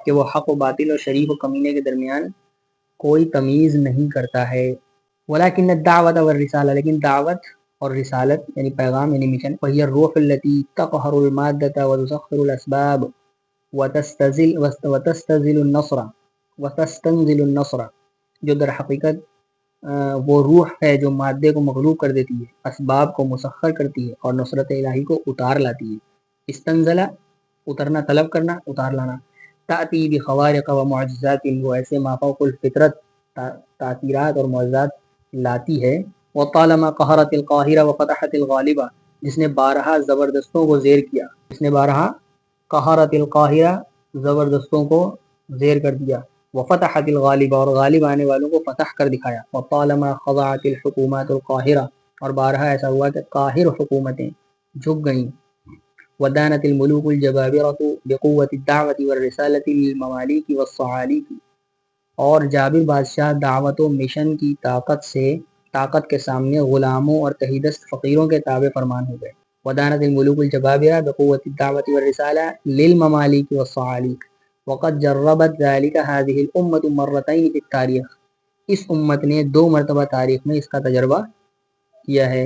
کہ وہ حق و باطل اور شریف و کمینے کے درمیان کوئی تمیز نہیں کرتا ہے، ولیکن الدعوۃ والرسالہ، لیکن دعوت اور رسالت یعنی پیغام یعنی مشن، وہی الروح التي تقہر المادۃ وتسخر الاسباب وتستنزل النصر، جو در حقیقت وہ روح ہے جو مادے کو مغلوب کر دیتی ہے، اسباب کو مسخر کرتی ہے اور نصرت الہی کو اتار لاتی ہے، استنزلہ اترنا، طلب کرنا، اتار لانا، تأتی بخوارق و معجزات، وہ ایسے مافوق الفطرت تاثیرات اور معجزات لاتی ہے، وطالما قہرت القاہرہ و فتحت الغالبہ، جس نے بارہا زبردستوں کو زیر کیا، جس نے بارہا قہرت القاہرہ زبردستوں کو زیر کر دیا، وفتحت الغالبہ اور غالب آنے والوں کو فتح کر دکھایا، وطالما خضعت الحکومات القاہرہ، اور بارہا ایسا ہوا کہ قاہر حکومتیں جھک گئیں، ودانت الملوک الجبابرۃ بقوت الدعوت والرسالۃ للممالک والصعاليك، اور جابر بادشاہ دعوت و مشن کی طاقت کے سامنے غلاموں اور تہیدست فقیروں کے تابع فرمان ہو گئے، ودانت الملوک الجبابرہ بقوت الدعوت والرسالہ للممالک والصعاليك، وقد جربت ذلك هذه الامت مرتين في التاریخ، اس امت نے 2 مرتبہ تاریخ میں اس کا تجربہ کیا ہے،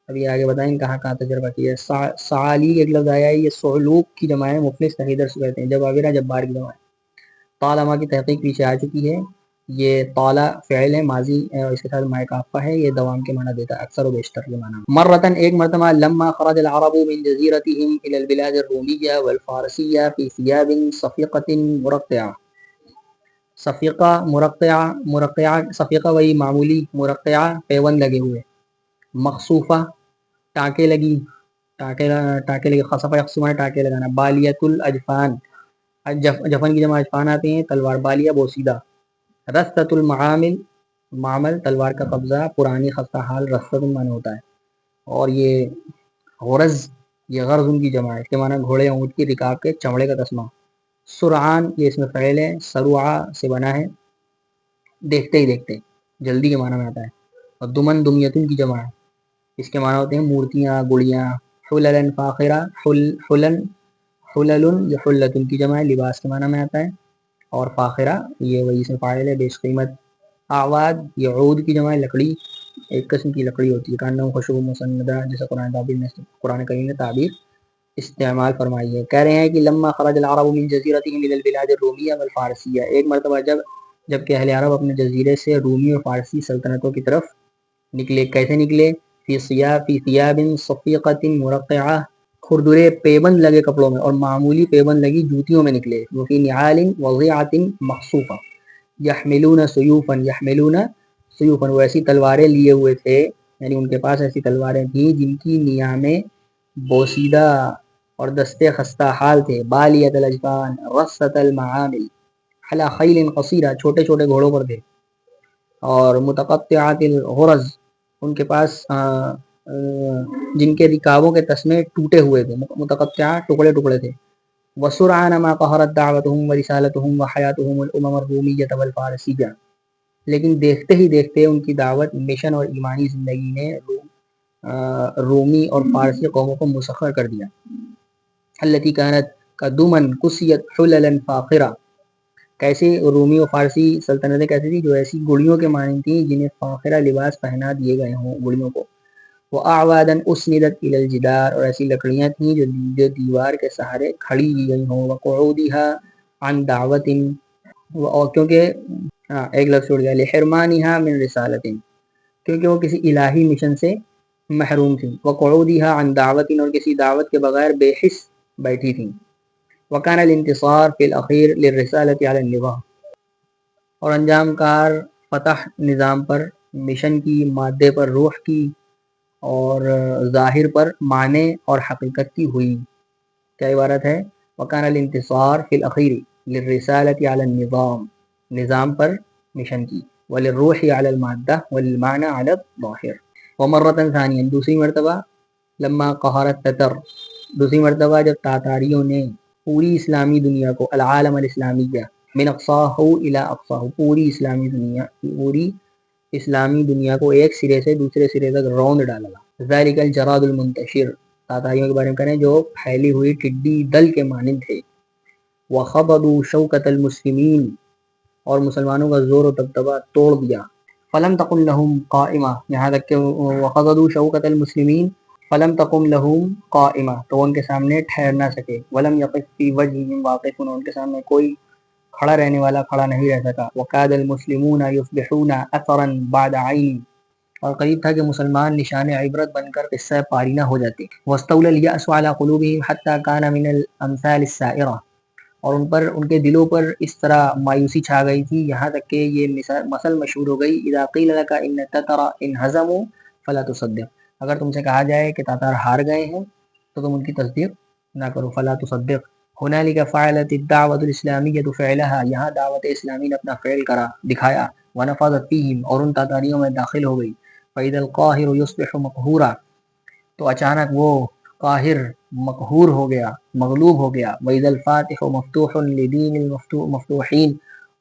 ابھی آگے بتائیں کہاں کہاں تجربہ کیا ہے۔ سعالی ایک لفظ آیا ہے، یہ صعلوک کی جمع ہے، مفلس تہیدر سے کہتے ہیں، جبابرہ جبار کی جمع ہے، طالما کی تحقیق پیچھے آ چکی ہے، یہ طالا فعل ہے ماضی اور اس کے ساتھ مائے کافہ ہے، یہ دوام کے معنی دیتا ہے، اکثر و بیشتر کے معنی، مرتن ایک مرتبہ، لما خرج العرب من جزیرتهم الى البلاد الرومیہ والفارسیہ فی ثیاب صفیقۃ مرقعہ، مرقعہ صفیقہ وہی معمولی، مرقعہ پیوند لگے ہوئے، مخصوفہ ٹانکے لگی، ٹانکے لگی، خصفہ یخصفہ ٹانکے لگانا، بالیت الاجفان، جفن کی جمع اجفان آتے ہیں، تلوار، بالیہ بوسیدہ، رستۃ المعامل، معمل تلوار کا قبضہ، پرانی خستہ حال، رستۃ معنی ہوتا ہے، اور یہ غرض، یہ غرض ان کی جمع ہے، اس کے معنی گھوڑے اونٹ کی رکاب کے چمڑے کا تسمہ، سرعان یہ اس میں فعل ہے، سروعہ سے بنا ہے، دیکھتے ہی دیکھتے، جلدی کے معنی میں آتا ہے، اور دمن دمیتن کی جمع ہے، اس کے معنی ہوتے ہیں مورتیاں، گڑیاں، حللن فاخرہ، حلل یہ حلتن کی جمع ہے، لباس کے معنی میں آتا ہے، اور فاخرہ یہ وہی سے فاعل ہے، بیش قیمت، اعواد یہ عود کی جمع ہے، لکڑی، ایک قسم کی لکڑی ہوتی ہے، کانوں خوشبو مسندہ، جیسے قرآن کریم نے تعبیر استعمال فرمائی ہے، کہہ رہے ہیں کہ لما خرج العرب من جزیرتهم الى البلاد الرومیہ والفارسیہ، ایک مرتبہ جب کہ اہل عرب اپنے جزیرے سے رومی اور فارسی سلطنتوں کی طرف نکلے، کیسے نکلے؟ فی ثیاب صفیقۃ مرقعہ، کھردرے پیبند لگے کپڑوں میں اور معمولی پیبند لگی جوتیوں میں نکلے، وفی نعال وضیعۃ مخصوفہ، یحملون سیوفا، وہ ایسی تلواریں لیے ہوئے تھے، یعنی ان کے پاس ایسی تلواریں تھیں جن کی نیامیں بوسیدہ اور دستے خستہ حال تھے، بالیت الاجفان رصۃ المعامل علی خیل قصیرہ، چھوٹے چھوٹے گھوڑوں پر تھے، اور متقطعات الغرز، ان کے پاس جن کے رکابوں کے تسمے ٹوٹے ہوئے تھے، متقطع ٹکڑے ٹکڑے تھے، وسرعان ما قہرت دعوتهم ورسالتهم وحیاتهم الامم الرومیہ والفارسیہ، لیکن دیکھتے ہی دیکھتے ان کی دعوت، مشن اور ایمانی زندگی نے رومی اور فارسی قوموں کو مسخر کر دیا، التي كانت قدما كسيت حللا فاخرہ، کیسے رومی و فارسی سلطنتیں کیسی تھی؟ جو ایسی گڑیوں کے مانند تھیں جنہیں فاخرہ لباس پہنا دیے گئے ہوں گڑیوں کو، وہ اعوادا اسندت الى الجدار، اور ایسی لکڑیاں تھیں جو دیوار کے سہارے کھڑی کی گئی ہوں، وقعودها عن دعوت، اور کیونکہ ایک لفظ چھوڑ گیا، لحرمانها من رسالت، کیونکہ وہ کسی الہی مشن سے محروم تھیں، وقعودها عن دعوت، اور کسی دعوت کے بغیر بے حس بیٹھی تھیں، وکان الانتصار فی الاخیر للرسالۃ علی النظام، اور انجام کار فتح نظام پر، مشن کی، مادے پر روح کی، اور ظاہر پر معنی اور حقیقت کی ہوئی۔ کیا عبارت ہے؟ وکان الانتصار فی الاخیر للرسالۃ علی النظام، نظام پر، مشن کی، وللروح علی المادہ وللمعنی علی الظاہر۔ ومرۃ ثانیہ، دوسری مرتبہ، لما قہرت تتر، دوسری مرتبہ جب تاتاریوں نے پوری اسلامی دنیا کو، العالم الاسلامیہ، من اقصاہ الی اقصاہ، پوری اسلامی دنیا، پوری اسلامی دنیا کو ایک سرے سے دوسرے سرے تک روند ڈالا۔ ذالک الجراد المنتشر، تاتاریوں کے بارے میں کہیں جو پھیلی ہوئی ٹڈی دل کے مانند تھے۔ وخضدوا شوکۃ المسلمین، اور مسلمانوں کا زور و دبدبہ توڑ دیا۔ فلم تقم لہم قائمہ، یہاں تک کہ وخضدوا شوکۃ المسلمین فلم تقم لہم قائمہ، تو ان کے سامنے ٹھہر نہ سکے۔ ولم یقف فی وجہہم واقف، ان کے سامنے کوئی کھڑا رہنے والا کھڑا نہیں رہ سکا۔ وکاد المسلمون یصبحون اثرا بعد عین، اور قریب تھا کہ مسلمان نشان عبرت بن کر قصہ پارینہ ہو جاتے۔ واستولی الیأس علی قلوبہم حتی کان من الامثال السائرہ، اور ان کے دلوں پر اس طرح مایوسی چھا گئی تھی، یہاں تک کہ یہ مثل مشہور ہو گئی، اذا قیل لک ان التتر انہزموا فلا تصدق، اگر تم سے کہا جائے کہ تاتار ہار گئے ہیں تو تم ان کی تصدیق نہ کرو، فلا تصدق۔ ہنالک فعلت الدعوۃ الاسلامیۃ فعلھا، یہاں دعوت اسلامی نے اپنا فعل کرا، دکھایا، ونفذت فیہم، اور ان تاتاریوں میں داخل ہو گئی۔ فاذا القاہر یصبح مقہورا، تو اچانک وہ قاہر مقہور ہو گیا، مغلوب ہو گیا۔ وَإِذَا الْفَاتِحُ مَفْتُوحٌ لِدِينِ الْمَفْتُوحِينَ،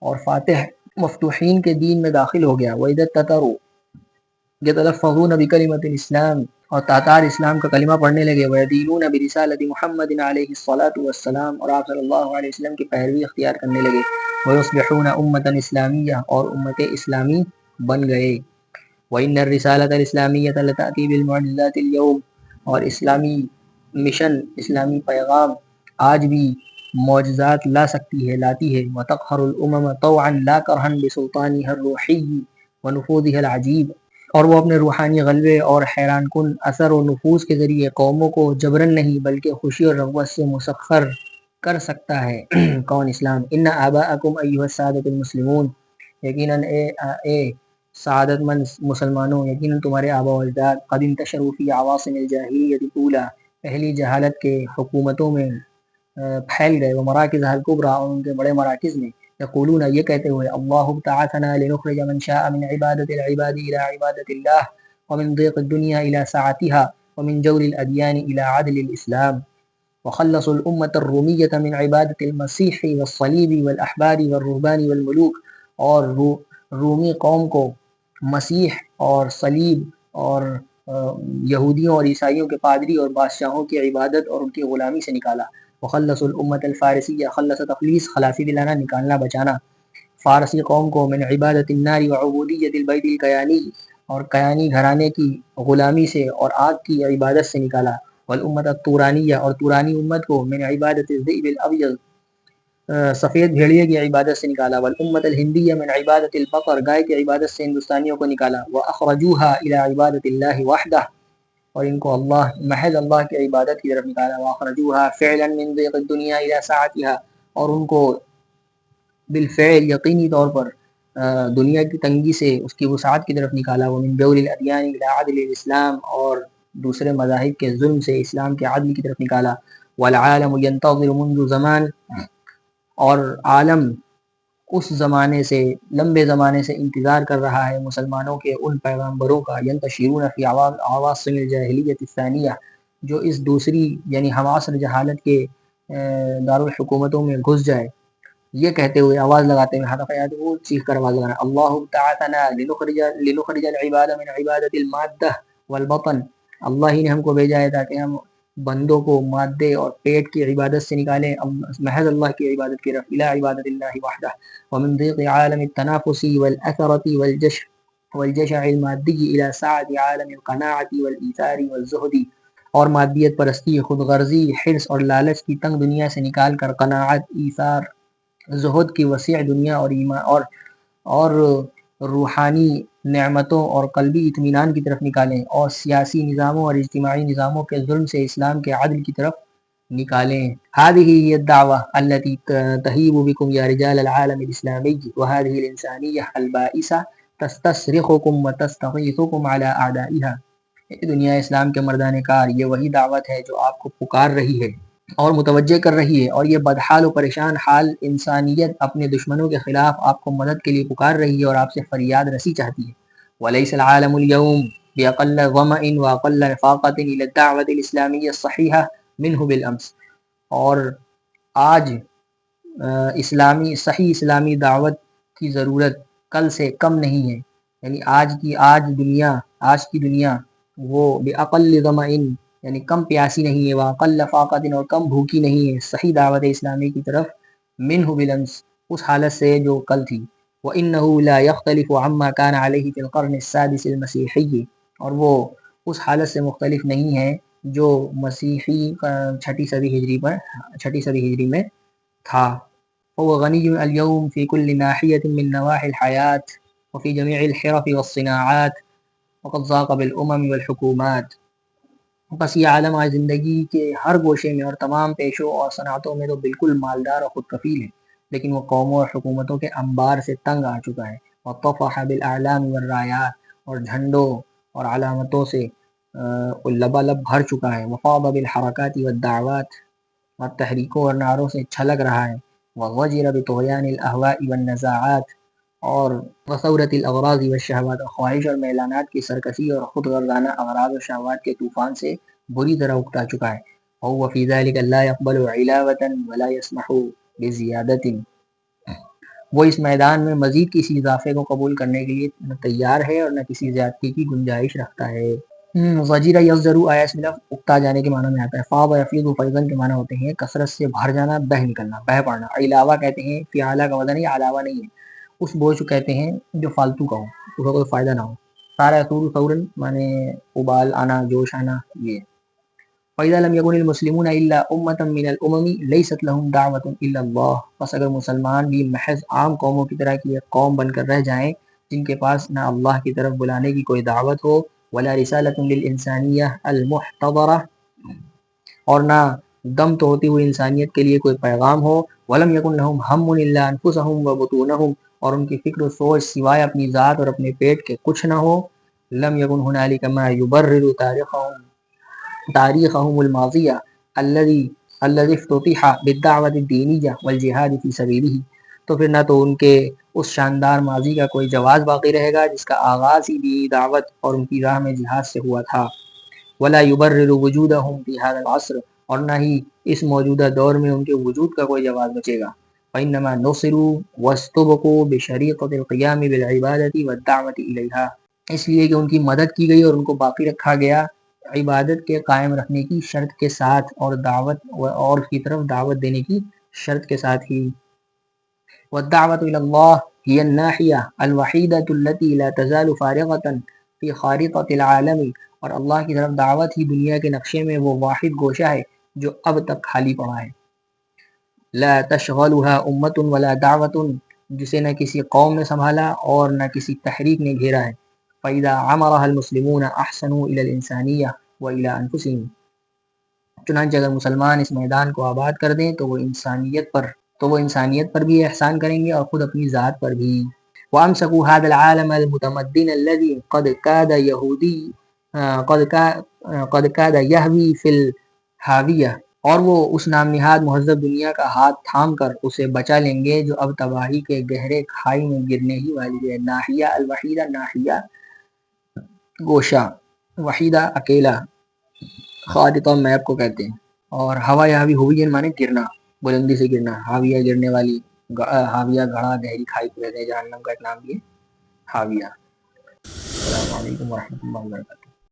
اور فاتح مفتوحین کے دین میں داخل ہو گیا۔ وَإِذَا التَّتَرُ يَتَلَفَّظُونَ بِكَلِمَةِ الْإِسْلَامِ، اور تاتار اسلام کا کلمہ پڑھنے لگے۔ وَيَدِينُونَ بِرِسَالَةِ مُحَمَّدٍ عَلَيْهِ الصَّلَاةُ وَالسَّلَامُ، اور آپ صلی اللہ علیہ وسلم کی پیروی اختیار کرنے لگے۔ وَيُصْبِحُونَ أُمَّةً إِسْلَامِيَّةً، اور امت اسلامی بن گئے۔ وَإِنَّ الرِّسَالَةَ الْإِسْلَامِيَّةَ لَتَأْتِي بِالْمُعْجِزَاتِ الْيَوْمَ، اور اسلامی مشن، اسلامی پیغام آج بھی معجزات لا سکتی ہے، لاتی ہے۔ وَتَقْهَرُ الْأُمَمَ طَوْعًا لَا كَرْهًا بِسُلْطَانِهَا الرُّوحِيِّ وَنُفُوذِهَا الْعَجِيبِ، اور وہ اپنے روحانی غلبے اور حیران کن اثر و نفوذ کے ذریعے قوموں کو جبرن نہیں بلکہ خوشی اور رغبت سے مسخر کر سکتا ہے۔ کون؟ اسلام۔ ان آباءکم ایھا السادۃ المسلمون، یقیناً اے سعادت مند مسلمانوں، یقیناً تمہارے آباء و اجداد، قد انتشروا فی عواصم الجاہلیۃ الاولی، پہلی جہالت کے حکومتوں میں پھیل گئے، وہ مراکز الکبریٰ، اور ان کے بڑے مراکز میں، یقولون، یہ کہتے ہوئے، اللہ ابتعثنا لنخرج من شاء من عبادۃ العباد الى عبادۃ اللہ، ومن ضیق الدنیا الى سعتها، ومن جور الادیان الى عدل الاسلام، وخلصوا الامة الرومیۃ من عبادۃ المسیح والصلیب والاحبار والرہبان والملوک، اور رومی قوم کو مسیح اور صلیب اور یہودیوں اور عیسائیوں کے پادری اور بادشاہوں کی عبادت اور ان کی غلامی سے نکالا۔ وخلص الامت الفارسیہ، خلص تخلیص، خلاصی دلانا، نکالنا، بچانا، فارسی قوم کو من عبادت النار وعبودیت البیت الکیانی، اور کیانی گھرانے کی غلامی سے اور آگ کی عبادت سے نکالا۔ والامت الطورانیہ، اور طورانی امت کو من عبادت الذئب الابیض، سفید بھیڑیے کی عبادت سے نکالا۔ والامت الہندیہ من عبادت البقر، گائے کی عبادت سے ہندوستانیوں کو نکالا۔ واخرجوها الى عبادت اللہ وحدہ، اور ان کو محض اللہ کی عبادت کی طرف نکالا۔ واخرجوها فعلا من ضیق الدنیا الى سعتها، اور ان کو بالفعل یقینی طور پر دنیا کی تنگی سے اس کی وسعت کی طرف نکالا۔ ومن جور الادیان الى عدل الاسلام، اور دوسرے مذاہب کے ظلم سے اسلام کے عدل کی طرف نکالا۔ والعالم ينتظر منذ زمان، اور عالم اس زمانے سے، لمبے زمانے سے انتظار کر رہا ہے مسلمانوں کے ان پیغامبروں کا، ینتشرون فی عواصم الجاہلیۃ الثانیہ، جو اس دوسری یعنی ہمعصر جہالت کے دارالحکومتوں میں گھس جائے، یہ کہتے ہوئے، آواز لگاتے ہوئے، حرف وہ چیخ کر آواز لگانا، اللہ ابتعثنا لنخرج العباد من عبادت المادہ والبطن، اللہ ہی نے ہم کو بھیجا ہے تاکہ ہم بندوں کو مادے اور پیٹ کی عبادت سے نکالیں محض اللہ کی عبادت کی طرف، الى عبادت اللہ وحدہ۔ ومن ضیق عالم التنافس والاثرۃ والجشع المادی الى سعة عالم القناعۃ والایثار والزہد، اور مادیت پرستی، خود غرضی، حرص اور لالچ کی تنگ دنیا سے نکال کر قناعت، ایثار، زہد کی وسیع دنیا اور ایمان اور روحانی نعمتوں اور قلبی اطمینان کی طرف نکالیں، اور سیاسی نظاموں اور اجتماعی نظاموں کے ظلم سے اسلام کے عدل کی طرف نکالیں. هذه هي الدعوة التي تهيب بكم يا رجال العالم الإسلامي وهذه الإنسانية البائسة تستصرخكم وتستغيثكم على أعدائها. دنیا اسلام کے مردان کار، یہ وہی دعوت ہے جو آپ کو پکار رہی ہے اور متوجہ کر رہی ہے، اور یہ بدحال و پریشان حال انسانیت اپنے دشمنوں کے خلاف آپ کو مدد کے لیے پکار رہی ہے اور آپ سے فریاد رسی چاہتی ہے. وَلَيْسَ الْعَالَمُ الْيَوْمِ بِأَقَلَّ ظَمَإٍ وَأَقَلَّ نِفَاقَةٍ إِلَى الدَّعْوَةِ الْإِسْلَامِيَّةِ الصَّحِيحَةِ مِنْهُ بِالْأَمْسِ. اور آج صحیح اسلامی دعوت کی ضرورت کل سے کم نہیں ہے. یعنی آج کی دنیا وہ بِأَقَلِّ ظَمَإٍ یعنی کم پیاسی نہیں ہے، وَأَقَلَّ فَاقَةٍ اور کم بھوکی نہیں ہے صحیح دعوت اسلامی کی طرف، مِنْهُ بِالْأَمْسِ اس حالت سے جو کل تھی. وَإِنَّهُ لَا يَخْتَلِفُ عَمَّا كَانَ عَلَيْهِ فِي الْقَرْنِ السَّادِسِ الْمَسِيحِيِّ اور وہ اس حالت سے مختلف نہیں ہے جو مسیحی چھٹی صدی ہجری میں تھا. هو غني اليوم في كل ناحية من نواحي الحياة وفي جميع الحرف والصناعات وقد ضاق بالأمم والحکومات. بس یہ عالم آج زندگی کے ہر گوشے میں اور تمام پیشوں اور صنعتوں میں تو بالکل مالدار اور خود کفیل ہے، لیکن وہ قوموں اور حکومتوں کے انبار سے تنگ آ چکا ہے. وطفح بالاعلام والرایات اور جھنڈوں اور علامتوں سے لبالب بھر چکا ہے. وفاض بالحرکات والدعوات اور تحریکوں اور نعروں سے چھلک رہا ہے. وغجر بطغیان الاہواء والنزاعات اور وثورت الاغراض والشہوات اور خواہش اور میلانات کی سرکشی اور خود غرضانہ اغراض اور شہوات کے طوفان سے بری طرح اکتا چکا ہے. وهو في ذلك لا يقبل علاوة ولا يسمح بزیادة وہ اس میدان میں مزید کسی اضافے کو قبول کرنے کے لیے نہ تیار ہے اور نہ کسی زیادتی کی گنجائش رکھتا ہے. غجیرہ یزدرو آیا اس لفظ اکتا جانے کے معنی میں آتا ہے. فاض یفیض فیضاً کے معنی ہوتے ہیں کثرت سے بھر جانا، بہہ نکلنا، بہہ پڑنا. علاوہ کہتے ہیں فعالہ کا وزن ہے، علاوہ نہیں ہے. اس بوجھ کو کہتے ہیں جو فالتو کا ہو، اس کا کوئی فائدہ نہ ہو. سارا یثور ثوراً معنی ابال آنا، جوش آنا. یہ فَإِذَا لَمْ يَكُنِ الْمُسْلِمُونَ إِلَّا أُمَّةً مِّنَ الْأُمَمِ لَيْسَتْ لَهُمْ دَعْوَةٌ إِلَّا اللَّهُ بس اگر مسلمان بھی محض عام قوموں کی طرح کی ایک قوم بن کر رہ جائیں جن کے پاس نہ اللہ کی طرف بلانے کی کوئی دعوت ہو، وَلَا رِسَالَةٌ لِلْإِنسَانِيَّةِ الْمُحْتَضَرَةِ اور نہ دم توڑتی ہوئی انسانیت کے لیے کوئی پیغام ہو، وَلَمْ يَكُنْ لَهُمْ هَمٌّ إِلَّا أَنفُسَهُمْ وَبُطُونَهُمْ اور ان کی فکر و سوچ سوائے اپنی ذات اور اپنے پیٹ کے کچھ نہ ہو، لم يكن هنالك ما يبرر تاریخهم الماضیہ الذي افتتح بالدعوة الدینیہ والجہاد فی سبیلہ تو پھر نہ تو ان کے اس شاندار ماضی کا کوئی جواز باقی رہے گا جس کا آغاز ہی بھی دعوت اور ان کی راہ میں جہاد سے ہوا تھا. ولا يبرر وجودهم في هذا العصر اور نہ ہی اس موجودہ دور میں ان کے وجود کا کوئی جواز بچے گا. فإنما نصروا واستبقوا بشریطة القیام بالعبادة والدعوة إلیہا اس لیے کہ ان کی مدد کی گئی اور ان کو باقی رکھا گیا عبادت کے قائم رکھنے کی شرط کے ساتھ اور دعوت اور کی طرف دعوت دینے کی شرط کے ساتھ ہی. والدعوة إلى الله هي الناحية الوحيدة التي لا تزال فارغة في خارطة العالم اور اللہ کی طرف دعوت ہی دنیا کے نقشے میں وہ واحد گوشہ ہے جو اب تک خالی پڑا ہے. لا تشغلها أمة ولا دعوة جسے نہ کسی قوم نے سنبھالا اور نہ کسی تحریک نے گھیرا ہے. فإذا عمرها المسلمون أحسنوا إلى الإنسانية وإلى أنفسهم چنانچہ اگر مسلمان اس میدان کو آباد کر دیں تو وہ انسانیت پر بھی احسان کریں گے اور خود اپنی ذات پر بھی. وأمسكوا هذا العالم المتمدن الذي قد كاد يهوي في الهاوية اور وہ اس نام نہاد مہذب دنیا کا ہاتھ تھام کر اسے بچا لیں گے جو اب تباہی کے گہرے کھائی میں گرنے ہی والی ہے. ناحیہ الوحیدہ ناحیہ گوشہ، وحیدہ اکیلا، خارطہ میپ کو کہتے ہیں. اور ہوا یاوی ہوئی مانے گرنا، بلندی سے گرنا. حاویہ گرنے والی، حاویہ گھڑا گہری کھائی کو کہتے ہیں. جہنم کا ایک نام بھی ہے حاویہ. السلام علیکم ورحمۃ اللہ وبرکاتہ.